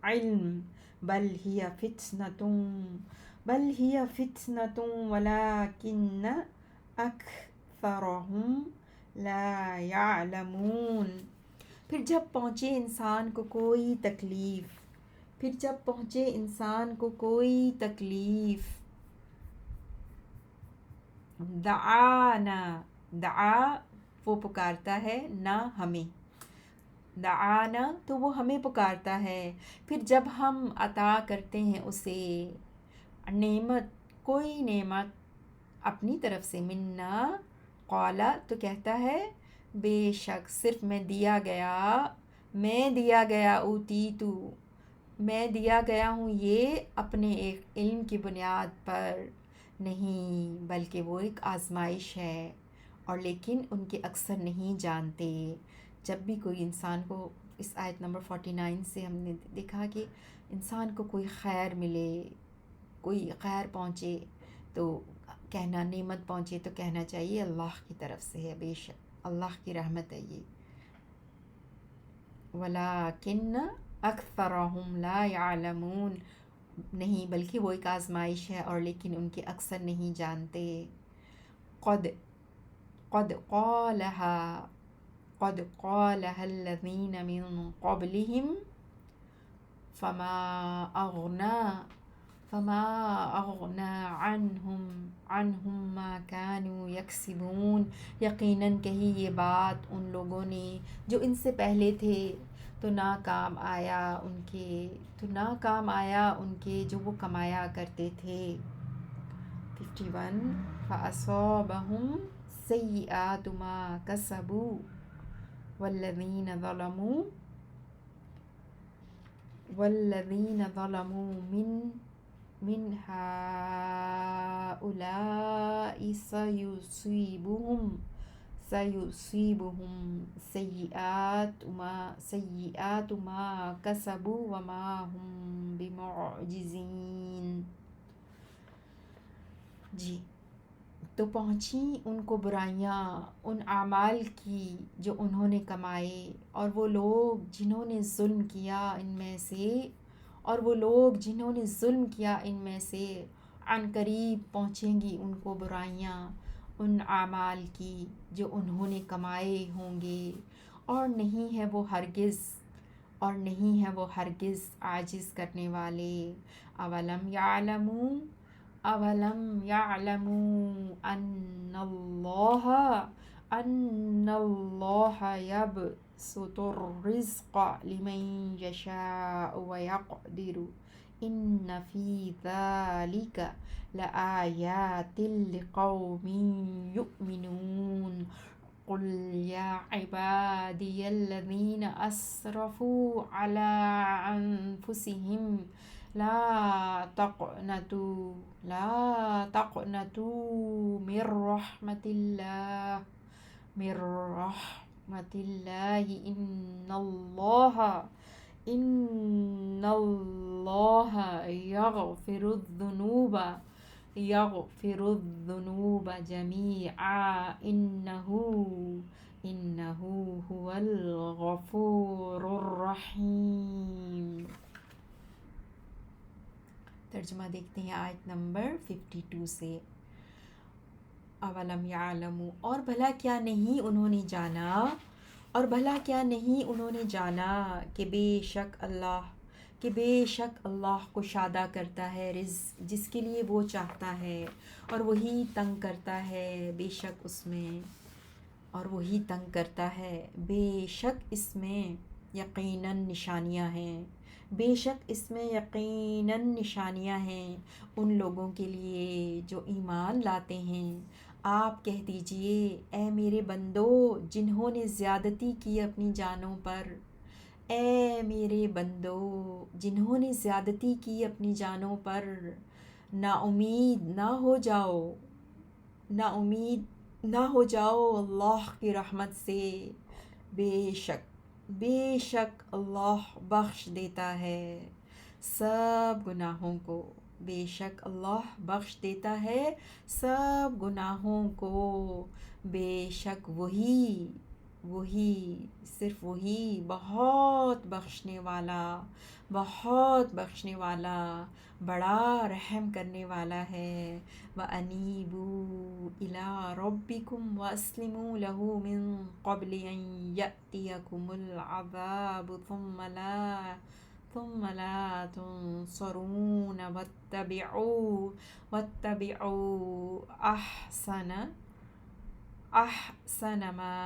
علم بل هي فتنة ولكن أكثرهم لا يعلمون۔ پھر جب پہنچے انسان کو کوئی تکلیف، دعا وہ پکارتا ہے نہ ہمیں، دعانا تو وہ ہمیں پکارتا ہے، پھر جب ہم عطا کرتے ہیں اسے کوئی نعمت اپنی طرف سے، منا قالا تو کہتا ہے بے شک صرف میں دیا گیا اوتیتو میں دیا گیا ہوں یہ اپنے ایک علم کی بنیاد پر نہیں، بلکہ وہ ایک آزمائش ہے، اور لیکن ان کے اکثر نہیں جانتے۔ جب بھی کوئی انسان کو، اس آیت نمبر 49 سے ہم نے دیکھا کہ انسان کو کوئی خیر ملے، کوئی خیر پہنچے تو کہنا، نعمت پہنچے تو کہنا چاہیے اللہ کی طرف سے ہے، بے شک اللہ کی رحمت ہے یہ۔ وَلَٰكِنَّ أَكْثَرَهُمْ لَا يَعْلَمُونَ، نہیں بلکہ وہ ایک آزمائش ہے، اور لیکن ان کے اکثر نہیں جانتے۔ قَدْ قَالَهَا الَّذِينَ مِن قَبْلِهِمْ فَمَا أَغْنَىٰ عَنْهُمْ مَا كَانُوا يَكْسِبُونَ، یقیناً کہی یہ بات ان لوگوں نے جو ان سے پہلے تھے، تو ناکام آیا ان کے جو وہ کمایا کرتے تھے۔ 51 فَأَصَابَهُمْ سَيِّئَاتُ مَا كَسَبُوا وَالَّذِينَ ظَلَمُوا مِنْ هَٰؤُلَاءِ سَيُصِيبُهُمْ سَيِّئَاتُ مَا كَسَبُوا وَمَا هُمْ بِمُعْجِزِينَ۔ جی، تو پہنچی ان کو برائیاں ان اعمال کی جو انہوں نے کمائے، اور وہ لوگ جنہوں نے ظلم کیا ان میں سے عنقریب پہنچیں گی ان کو برائیاں ان اعمال کی جو انہوں نے کمائے ہوں گے، اور نہیں ہے وہ ہرگز عاجز کرنے والے۔ اولم یعلموا ان اللہ یبسط الرزق لمن یشاء ویقدر ان فی ذلک لآیات لقوم یؤمنون۔ قل یا عبادی الذین اسرفوا علی انفسهم لا تقنطوا من رحمت اللہ ان اللہ یغفر الذنوب جمیعا انہ هو الغفور الرحیم۔ ترجمہ دیکھتے ہیں آیت نمبر 52 سے۔ اولم یعلموا، اور بھلا کیا نہیں انہوں نے جانا کہ بے شک اللہ کشادہ کرتا ہے رزق جس کے لیے وہ چاہتا ہے، اور وہی تنگ کرتا ہے بے شک اس میں یقیناً نشانیاں ہیں ان لوگوں کے لیے جو ایمان لاتے ہیں۔ آپ کہہ دیجئے اے میرے بندو جنہوں نے زیادتی کی اپنی جانوں پر، نا امید نہ ہو جاؤ اللہ کی رحمت سے، بے شک اللہ بخش دیتا ہے سب گناہوں کو، بے شک صرف وہی بہت بخشنے والا بڑا رحم کرنے والا ہے۔ وَأَنِيبُوا إِلَىٰ رَبِّكُمْ وَأَسْلِمُوا لَهُ مِن قَبْلِ أَن يَأْتِيَكُمُ الْعَذَابُ ثُمَّ لَا تُنصَرُونَ وَاتَّبِعُوا أَحْسَنَ مَا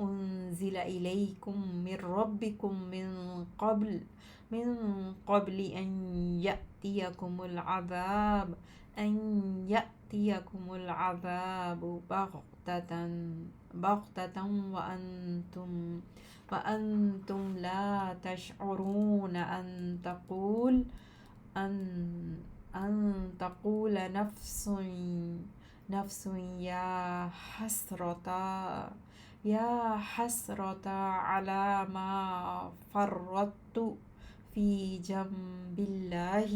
أُنزِلَ إِلَيْكُم مِّن رَّبِّكُم مِّن قَبْلِ أَن يَأْتِيَكُمُ الْعَذَابُ بَغْتَةً وَأَنتُمْ لَا تَشْعُرُونَ أَن تَقُولَ نَفْسٌ يَا حَسْرَتَ عَلَىٰ مَا فَرَّطتُ فِي جَنبِ اللَّهِ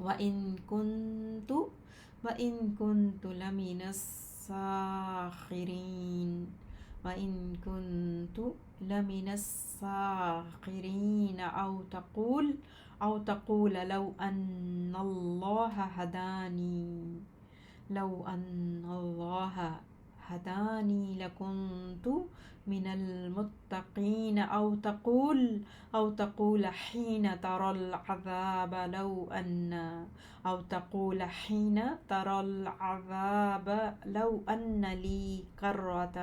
وَإِن كُنتُ لَمِنَ السَّاخِرِينَ أَوْ تَقُولَ لَوْ أَنَّ اللَّهَ هَدَانِي لَكُنتُ مِنَ الْمُتَّقِينَ أَوْ تَقُولَ حِينَ تَرَى الْعَذَابَ لَوْ أَنَّ لِي كَرَّةً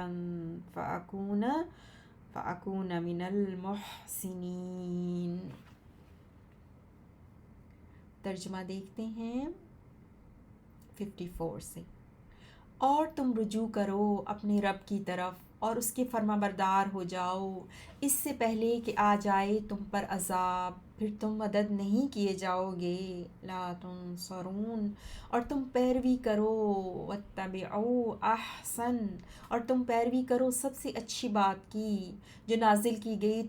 فَأَكُونَ مِنَ الْمُحْسِنِينَ۔ ترجمہ دیکھتے ہیں 54 سے۔ اور تم رجوع کرو اپنے رب کی طرف اور اس کے فرما بردار ہو جاؤ اس سے پہلے کہ آ جائے تم پر عذاب، پھر تم مدد نہیں کیے جاؤ گے، لا تنصرون، اور تم پیروی کرو، واتبعوا احسن، اور تم پیروی کرو سب سے اچھی بات کی جو نازل کی گئی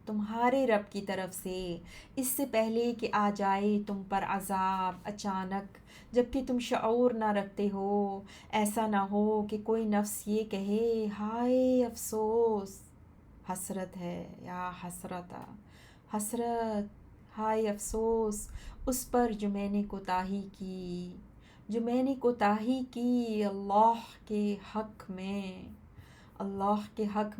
تمہارے رب کی طرف سے، اس سے پہلے کہ آ جائے تم پر عذاب اچانک جبکہ تم شعور نہ رکھتے ہو۔ ایسا نہ ہو کہ کوئی نفس یہ کہے ہائے افسوس، حسرت ہے یا حسرت، ہائے افسوس اس پر جو میں نے کوتاہی کی اللہ کے حق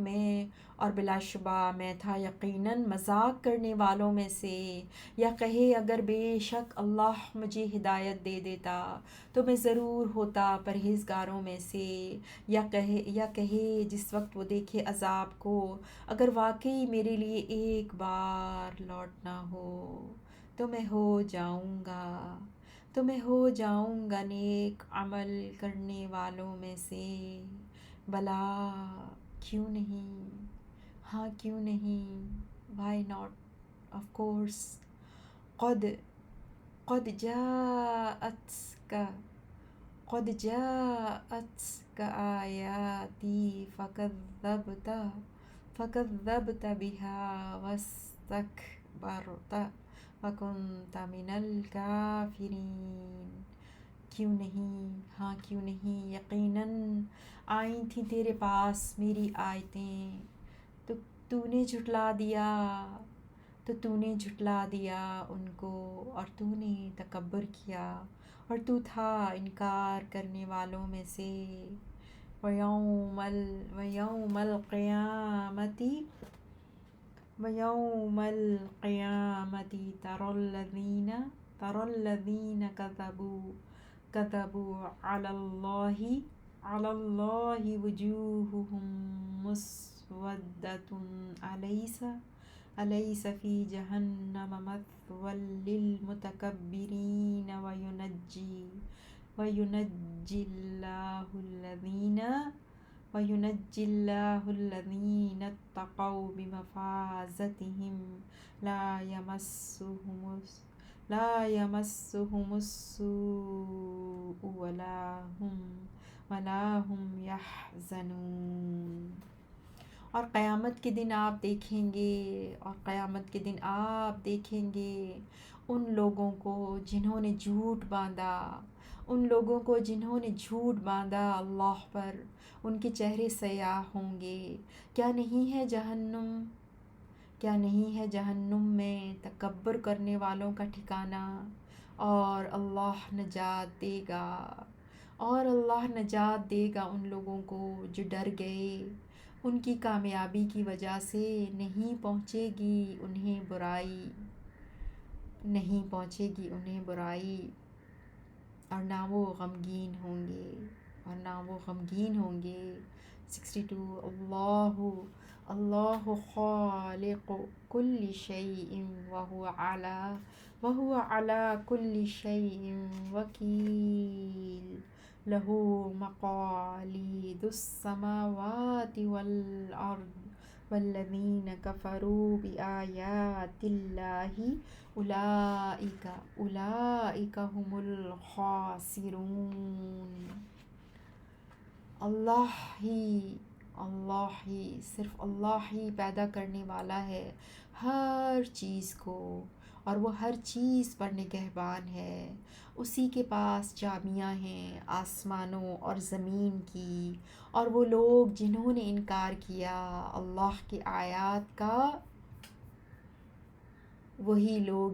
میں، اور بلا شبہ میں تھا یقیناً مذاق کرنے والوں میں سے، یا کہے اگر بے شک اللہ مجھے ہدایت دے دیتا تو میں ضرور ہوتا پرہیزگاروں میں سے، یا کہے جس وقت وہ دیکھے عذاب کو اگر واقعی میرے لیے ایک بار لوٹنا ہو تو میں ہو جاؤں گا تو میں ہو جاؤں گا نیک عمل کرنے والوں میں سے۔ بلا کیوں نہیں، ہاں کیوں نہیں، وائی ناٹ، آف کورس۔ قد قد جاءتک قد جاءتک آیاتی فکذبت بها واستکبرت وکنت من الکافرین۔ کیوں نہیں، ہاں کیوں نہیں، یقیناً آئی تھیں تیرے پاس میری آیتیں، تو نے جھٹلا دیا، جھٹلا دیا ان کو، اور تو نے تکبر کیا، اور تو تھا انکار کرنے والوں میں سے۔ وَيَوْمَ الْقِيَامَةِ تَرَى الَّذِينَ كَذَبُوا عَلَى اللَّهِ وُجُوهُهُمْ مُسْوَدَّةٌ أَلَيْسَ فِي جَهَنَّمَ مَثْوًى لِّلْمُتَكَبِّرِينَ وَيُنَجِّي اللَّهُ الَّذِينَ اتَّقَوْا بِمَفَازَتِهِمْ لَا يَمَسُّهُمُ السُّوءُ وَلَا هُمْ يَحْزَنُونَ۔ اور قیامت کے دن آپ دیکھیں گے ان لوگوں کو جنہوں نے جھوٹ باندھا اللہ پر، ان کے چہرے سیاہ ہوں گے۔ کیا نہیں ہے جہنم میں تکبر کرنے والوں کا ٹھکانہ، اور اللہ نجات دے گا ان لوگوں کو جو ڈر گئے۔ ان کی کامیابی کی وجہ سے نہیں پہنچے گی انہیں برائی، اور نہ وہ غمگین ہوں گے۔ 62 اللہ خالق کل شیء وہو علی کل شیء وکیل، لہ مقالید السماوات والارض والذین کفروا بآیات اللہ اولئک هم الخاسرون۔ اللہ ہی صرف اللہ ہی پیدا کرنے والا ہے ہر چیز کو، اور وہ ہر چیز پر نگہبان ہے۔ اسی کے پاس چابیاں ہیں آسمانوں اور زمین کی، اور وہ لوگ جنہوں نے انکار کیا اللہ کی آیات کا، وہی لوگ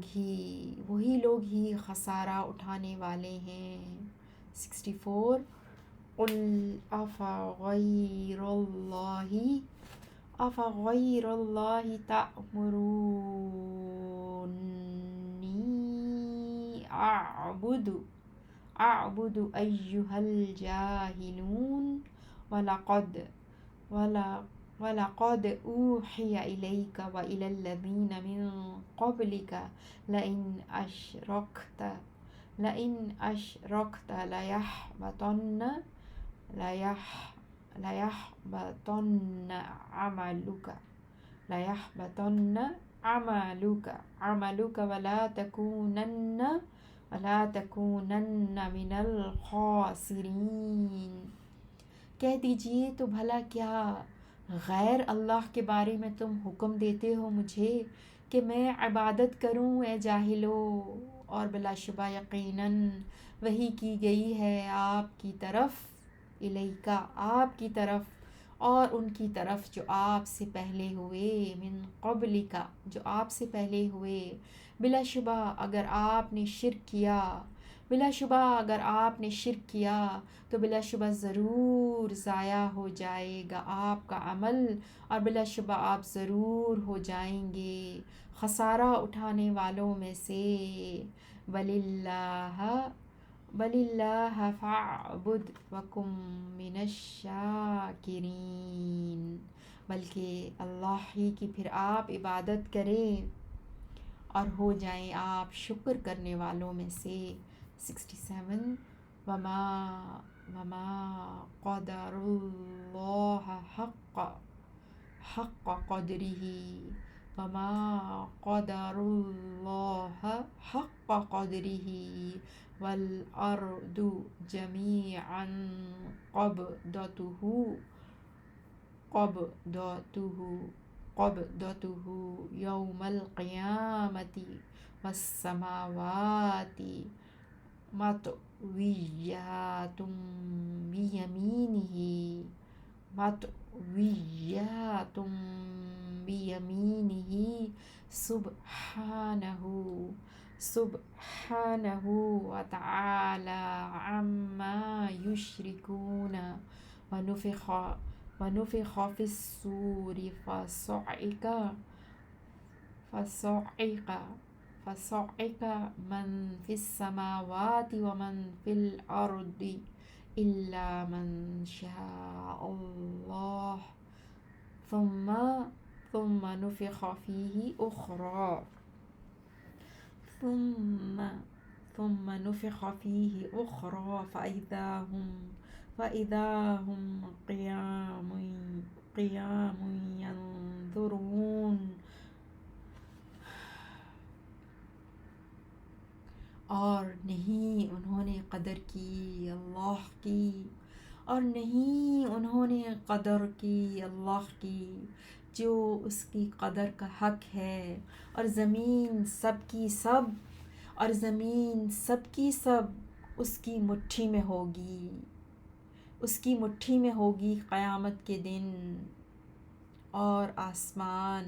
ہی خسارہ اٹھانے والے ہیں۔ 64 قل افغیر اللہ تأمرونی اعبد ایہا الجاہلون، وَلَقَدْ أُوحِيَ إِلَيْكَ وَإِلَى الَّذِينَ مِن قَبْلِكَ لَئِنْ أَشْرَكْتَ لَيَحْبَطَنَّ عَمَلُكَ وَلَا تَكُونَنَّ مِنَ الْخَاسِرِينَ۔ کہہ دیجئے تو بھلا کیا غیر اللہ کے بارے میں تم حکم دیتے ہو مجھے کہ میں عبادت کروں اے جاہلو، اور بلا شبہ یقیناً وحی کی گئی ہے آپ کی طرف، الیکا آپ کی طرف، اور ان کی طرف جو آپ سے پہلے ہوئے، من قبلکا جو آپ سے پہلے ہوئے۔ بلا شبہ اگر آپ نے شرک کیا تو بلا شبہ ضرور ضائع ہو جائے گا آپ کا عمل، اور بلا شبہ آپ ضرور ہو جائیں گے خسارہ اٹھانے والوں میں سے۔ بل اللہ فاعبد وکن من الشاکرین، بلکہ اللہ ہی کی پھر آپ عبادت کریں اور ہو جائیں آپ شکر کرنے والوں میں سے۔ 67 وما قدر اللہ حق قدره وما قدر اللہ حق قدره والارض جميعا قبضته يوم القيامة والسماوات مطويات بيمينه سبحانه وتعالى عما يشركون ونفخ في الصور فصعق من في السماوات ومن في الأرض إلا من شاء الله ثم نفخ فيه أخرى فإذا هم قيام ينظرون اور نہیں انہوں نے قدر کی اللہ کی اور نہیں انہوں نے قدر کی اللہ کی جو اس کی قدر کا حق ہے اور زمین سب کی سب اس کی مٹھی میں ہوگی قیامت کے دن اور آسمان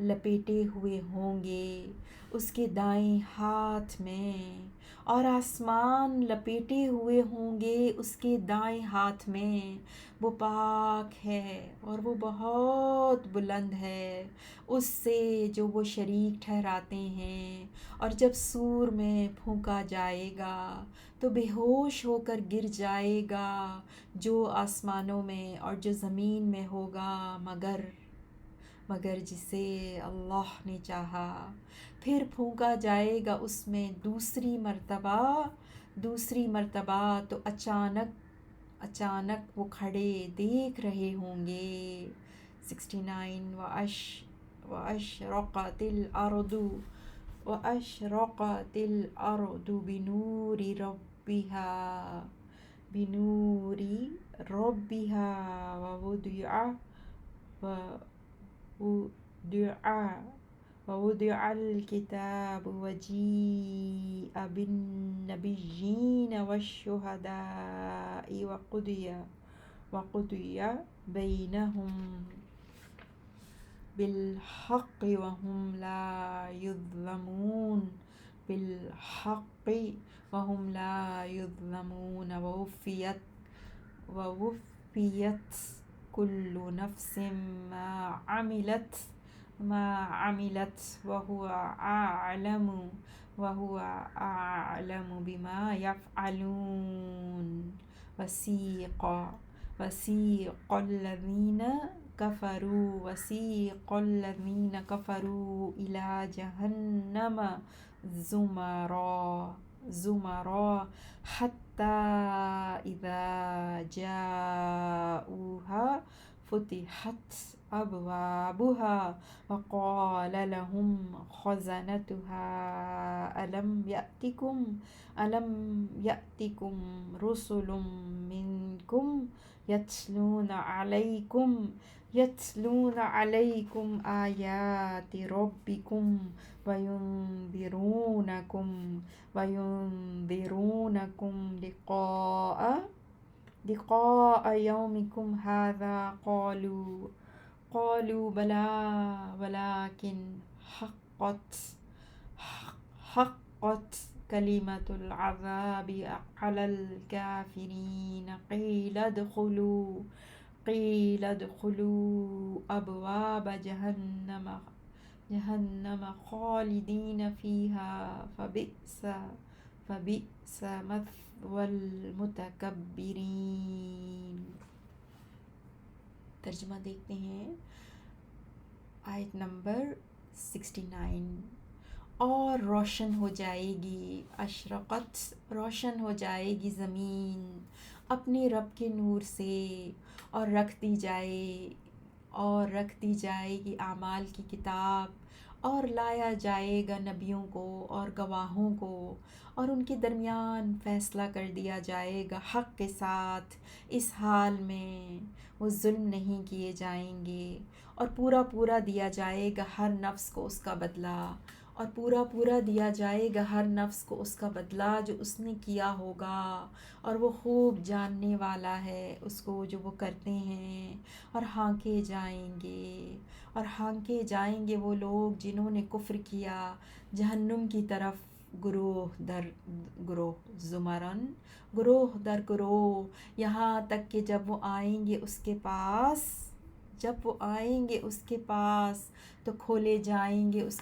لپیٹے ہوئے ہوں گے اس کے دائیں ہاتھ میں وہ پاک ہے اور وہ بہت بلند ہے اس سے جو وہ شریک ٹھہراتے ہیں اور جب سور میں پھونکا جائے گا تو بے ہوش ہو کر گر جائے گا جو آسمانوں میں اور جو زمین میں ہوگا مگر جسے اللہ نے چاہا پھر پھونکا جائے گا اس میں دوسری مرتبہ تو اچانک وہ کھڑے دیکھ رہے ہوں گے 69 وَأَشْرَقَتِ الْأَرْضُ بِنُورِ رَبِّهَا ووضع الكتاب وجيء بالنبيين والشهداء وقضي بينهم بالحق وهم لا يظلمون ووفيت كل نفس ما عملت وهو أعلم بما يفعلون وسيق الذين كفروا إلى جهنم زمرا حتى إذا جاءوها فتحت أبوابها وقال لهم خزنتها ألم يأتكم رسل منكم يتلون عليكم آيات ربكم وينذرونكم لقاء يومكم هذا قالوا بلى ولكن حقت كلمة العذاب على الكافرين قيل ادخلوا أبواب جهنم خالدين فيها فبئس مثوى المتكبرين. ترجمہ دیکھتے ہیں آیت نمبر 69. اور روشن ہو جائے گی، اشرقت روشن ہو جائے گی زمین اپنے رب کے نور سے، اور رکھ دی جائے گی اعمال کی کتاب، اور لایا جائے گا نبیوں کو اور گواہوں کو، اور ان کے درمیان فیصلہ کر دیا جائے گا حق کے ساتھ۔ اس حال میں وہ ظلم نہیں کیے جائیں گے، اور پورا پورا دیا جائے گا ہر نفس کو اس کا بدلہ، اور پورا پورا دیا جائے گا ہر نفس کو اس کا بدلہ جو اس نے کیا ہوگا، اور وہ خوب جاننے والا ہے اس کو جو وہ کرتے ہیں۔ اور ہانکے جائیں گے وہ لوگ جنہوں نے کفر کیا جہنم کی طرف، گروہ در گروہ، زمرن گروہ در گروہ، یہاں تک کہ جب وہ آئیں گے اس کے پاس تو کھولے جائیں گے اس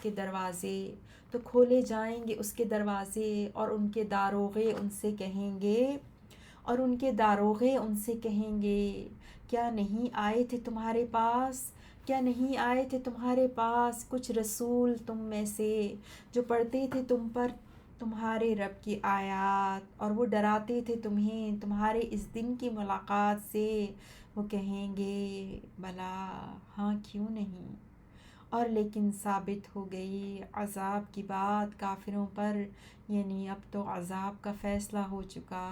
کے دروازے، اور ان کے داروغے ان سے کہیں گے کیا نہیں آئے تھے تمہارے پاس کچھ رسول تم میں سے جو پڑھتے تھے تم پر تمہارے رب کی آیات، اور وہ ڈراتے تھے تمہیں تمہارے اس دن کی ملاقات سے۔ وہ کہیں گے بلا، ہاں کیوں نہیں، اور لیکن ثابت ہو گئی عذاب کی بات کافروں پر، یعنی اب تو عذاب کا فیصلہ ہو چکا۔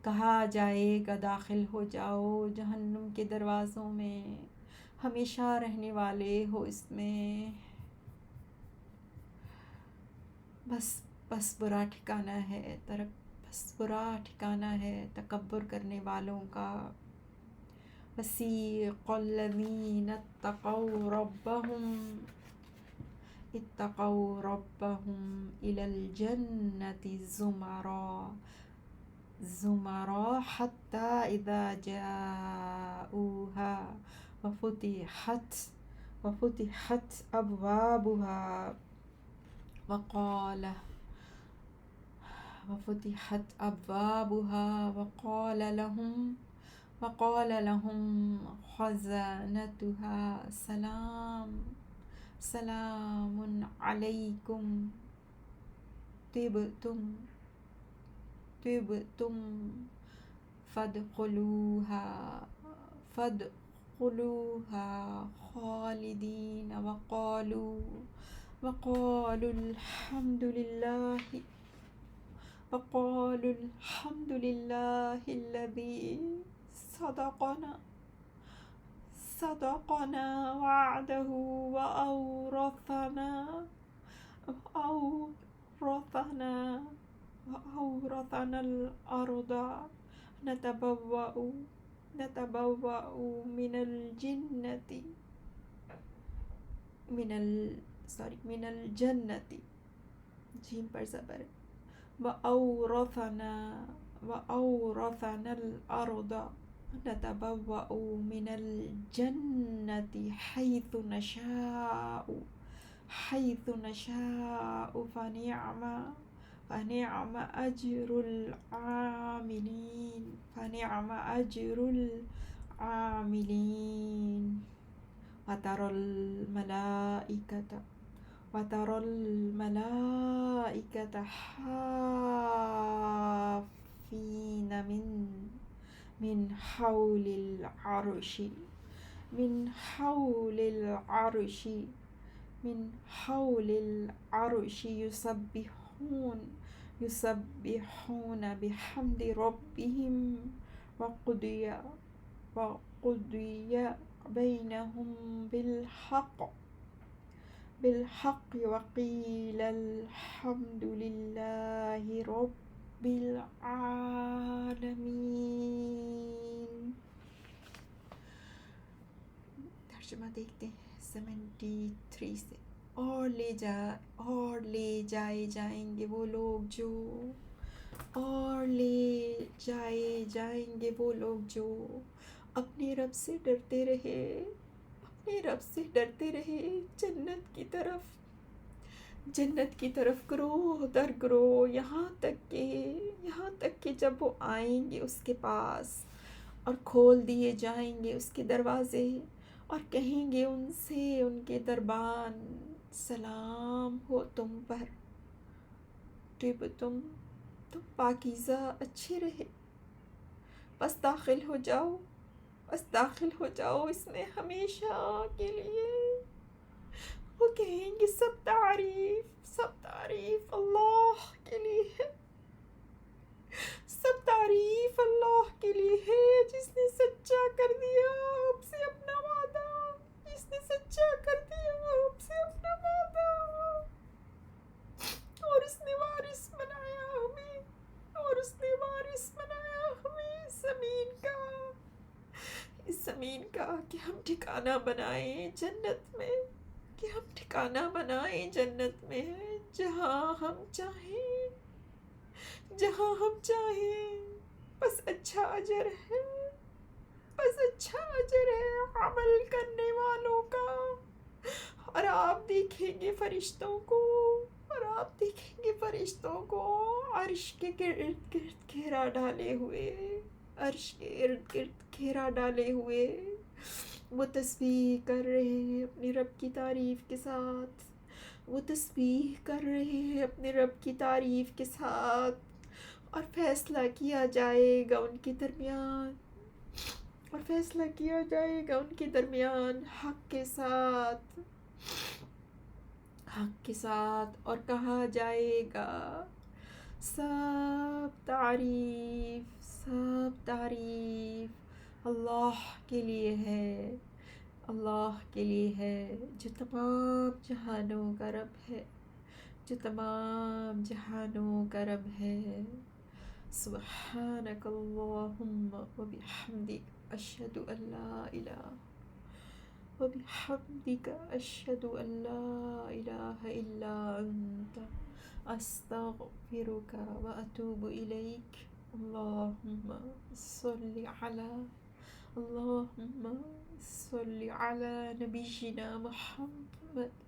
کہا جائے گا داخل ہو جاؤ جہنم کے دروازوں میں، ہمیشہ رہنے والے ہو اس میں۔ بس برا ٹھکانہ ہے تکبر کرنے والوں کا۔ وسیق الذین اتقوا ربهم إلى الجنة زمرا حتى إذا جاءوها وفتحت أبوابها وقال لهم خزنتها سلام علیکم طبتم فادخلوها خالدین، وقالوا الحمد لله الذي صدقنا وعده وأورثنا الأرض نتبوأ من الجنة جیم پر زبر، وأورثنا الأرض نتبوأ من الجنة حيث نشاء فنعم أجر العاملين وترى الملائكة حافين من حول العرش يسبحون بحمد ربهم وقضي بينهم بالحق وقيل الحمد لله رب العالمین۔ ترجمہ دیکھتے ہیں 73 سے۔ اور لے جائے جائیں گے وہ لوگ جو اپنے رب سے ڈرتے رہے جنت کی طرف گروہ در گروہ، یہاں تک کہ جب وہ آئیں گے اس کے پاس اور کھول دیے جائیں گے اس کے دروازے، اور کہیں گے ان سے ان کے دربان سلام ہو تم پر، طب تم پاکیزہ اچھے رہے، بس داخل ہو جاؤ، بس داخل ہو جاؤ اس میں ہمیشہ کے لیے۔ وہ کہیں گے سب تعریف اللہ کے لیے ہے، سب تعریف اللہ کے لیے ہے، جس نے سچا کر دیا آپ سے اپنا وعدہ، جس نے سچا کر دیا آپ سے اپنا وعدہ، اور اس نے وارث بنایا ہمیں، اور اس نے وارث بنایا ہمیں اس زمین کا کہ ہم ٹھکانہ بنائیں جنت میں، کہ ہم ٹھکانہ بنائیں جنت میں، جہاں ہم چاہیں، جہاں ہم چاہیں۔ بس اچھا اجر ہے، بس اچھا اجر ہے عمل کرنے والوں کا۔ اور آپ دیکھیں گے فرشتوں کو، اور آپ دیکھیں گے فرشتوں کو عرش کے ارد گرد گھیرا ڈالے ہوئے، عرش کے ارد گرد گھیرا ڈالے ہوئے، وہ تسبیح کر رہے ہیں اپنے رب کی تعریف کے ساتھ، وہ تسبیح کر رہے ہیں اپنے رب کی تعریف کے ساتھ، اور فیصلہ کیا جائے گا ان کے درمیان، اور فیصلہ کیا جائے گا ان کے درمیان حق کے ساتھ، حق کے ساتھ، اور کہا جائے گا سب تعریف اللہ کے لیے ہے، اللہ کے لیے ہے، جو تمام جہانوں کا رب ہے، جو تمام جہانوں کا رب ہے۔ سبحانک اللہم وبحمدک، اشہد ان لا الہ وبحمدک اشہد ان لا الہ الا انت، استغفرک واتوب الیک۔ اللہم صل علی نبینا محمد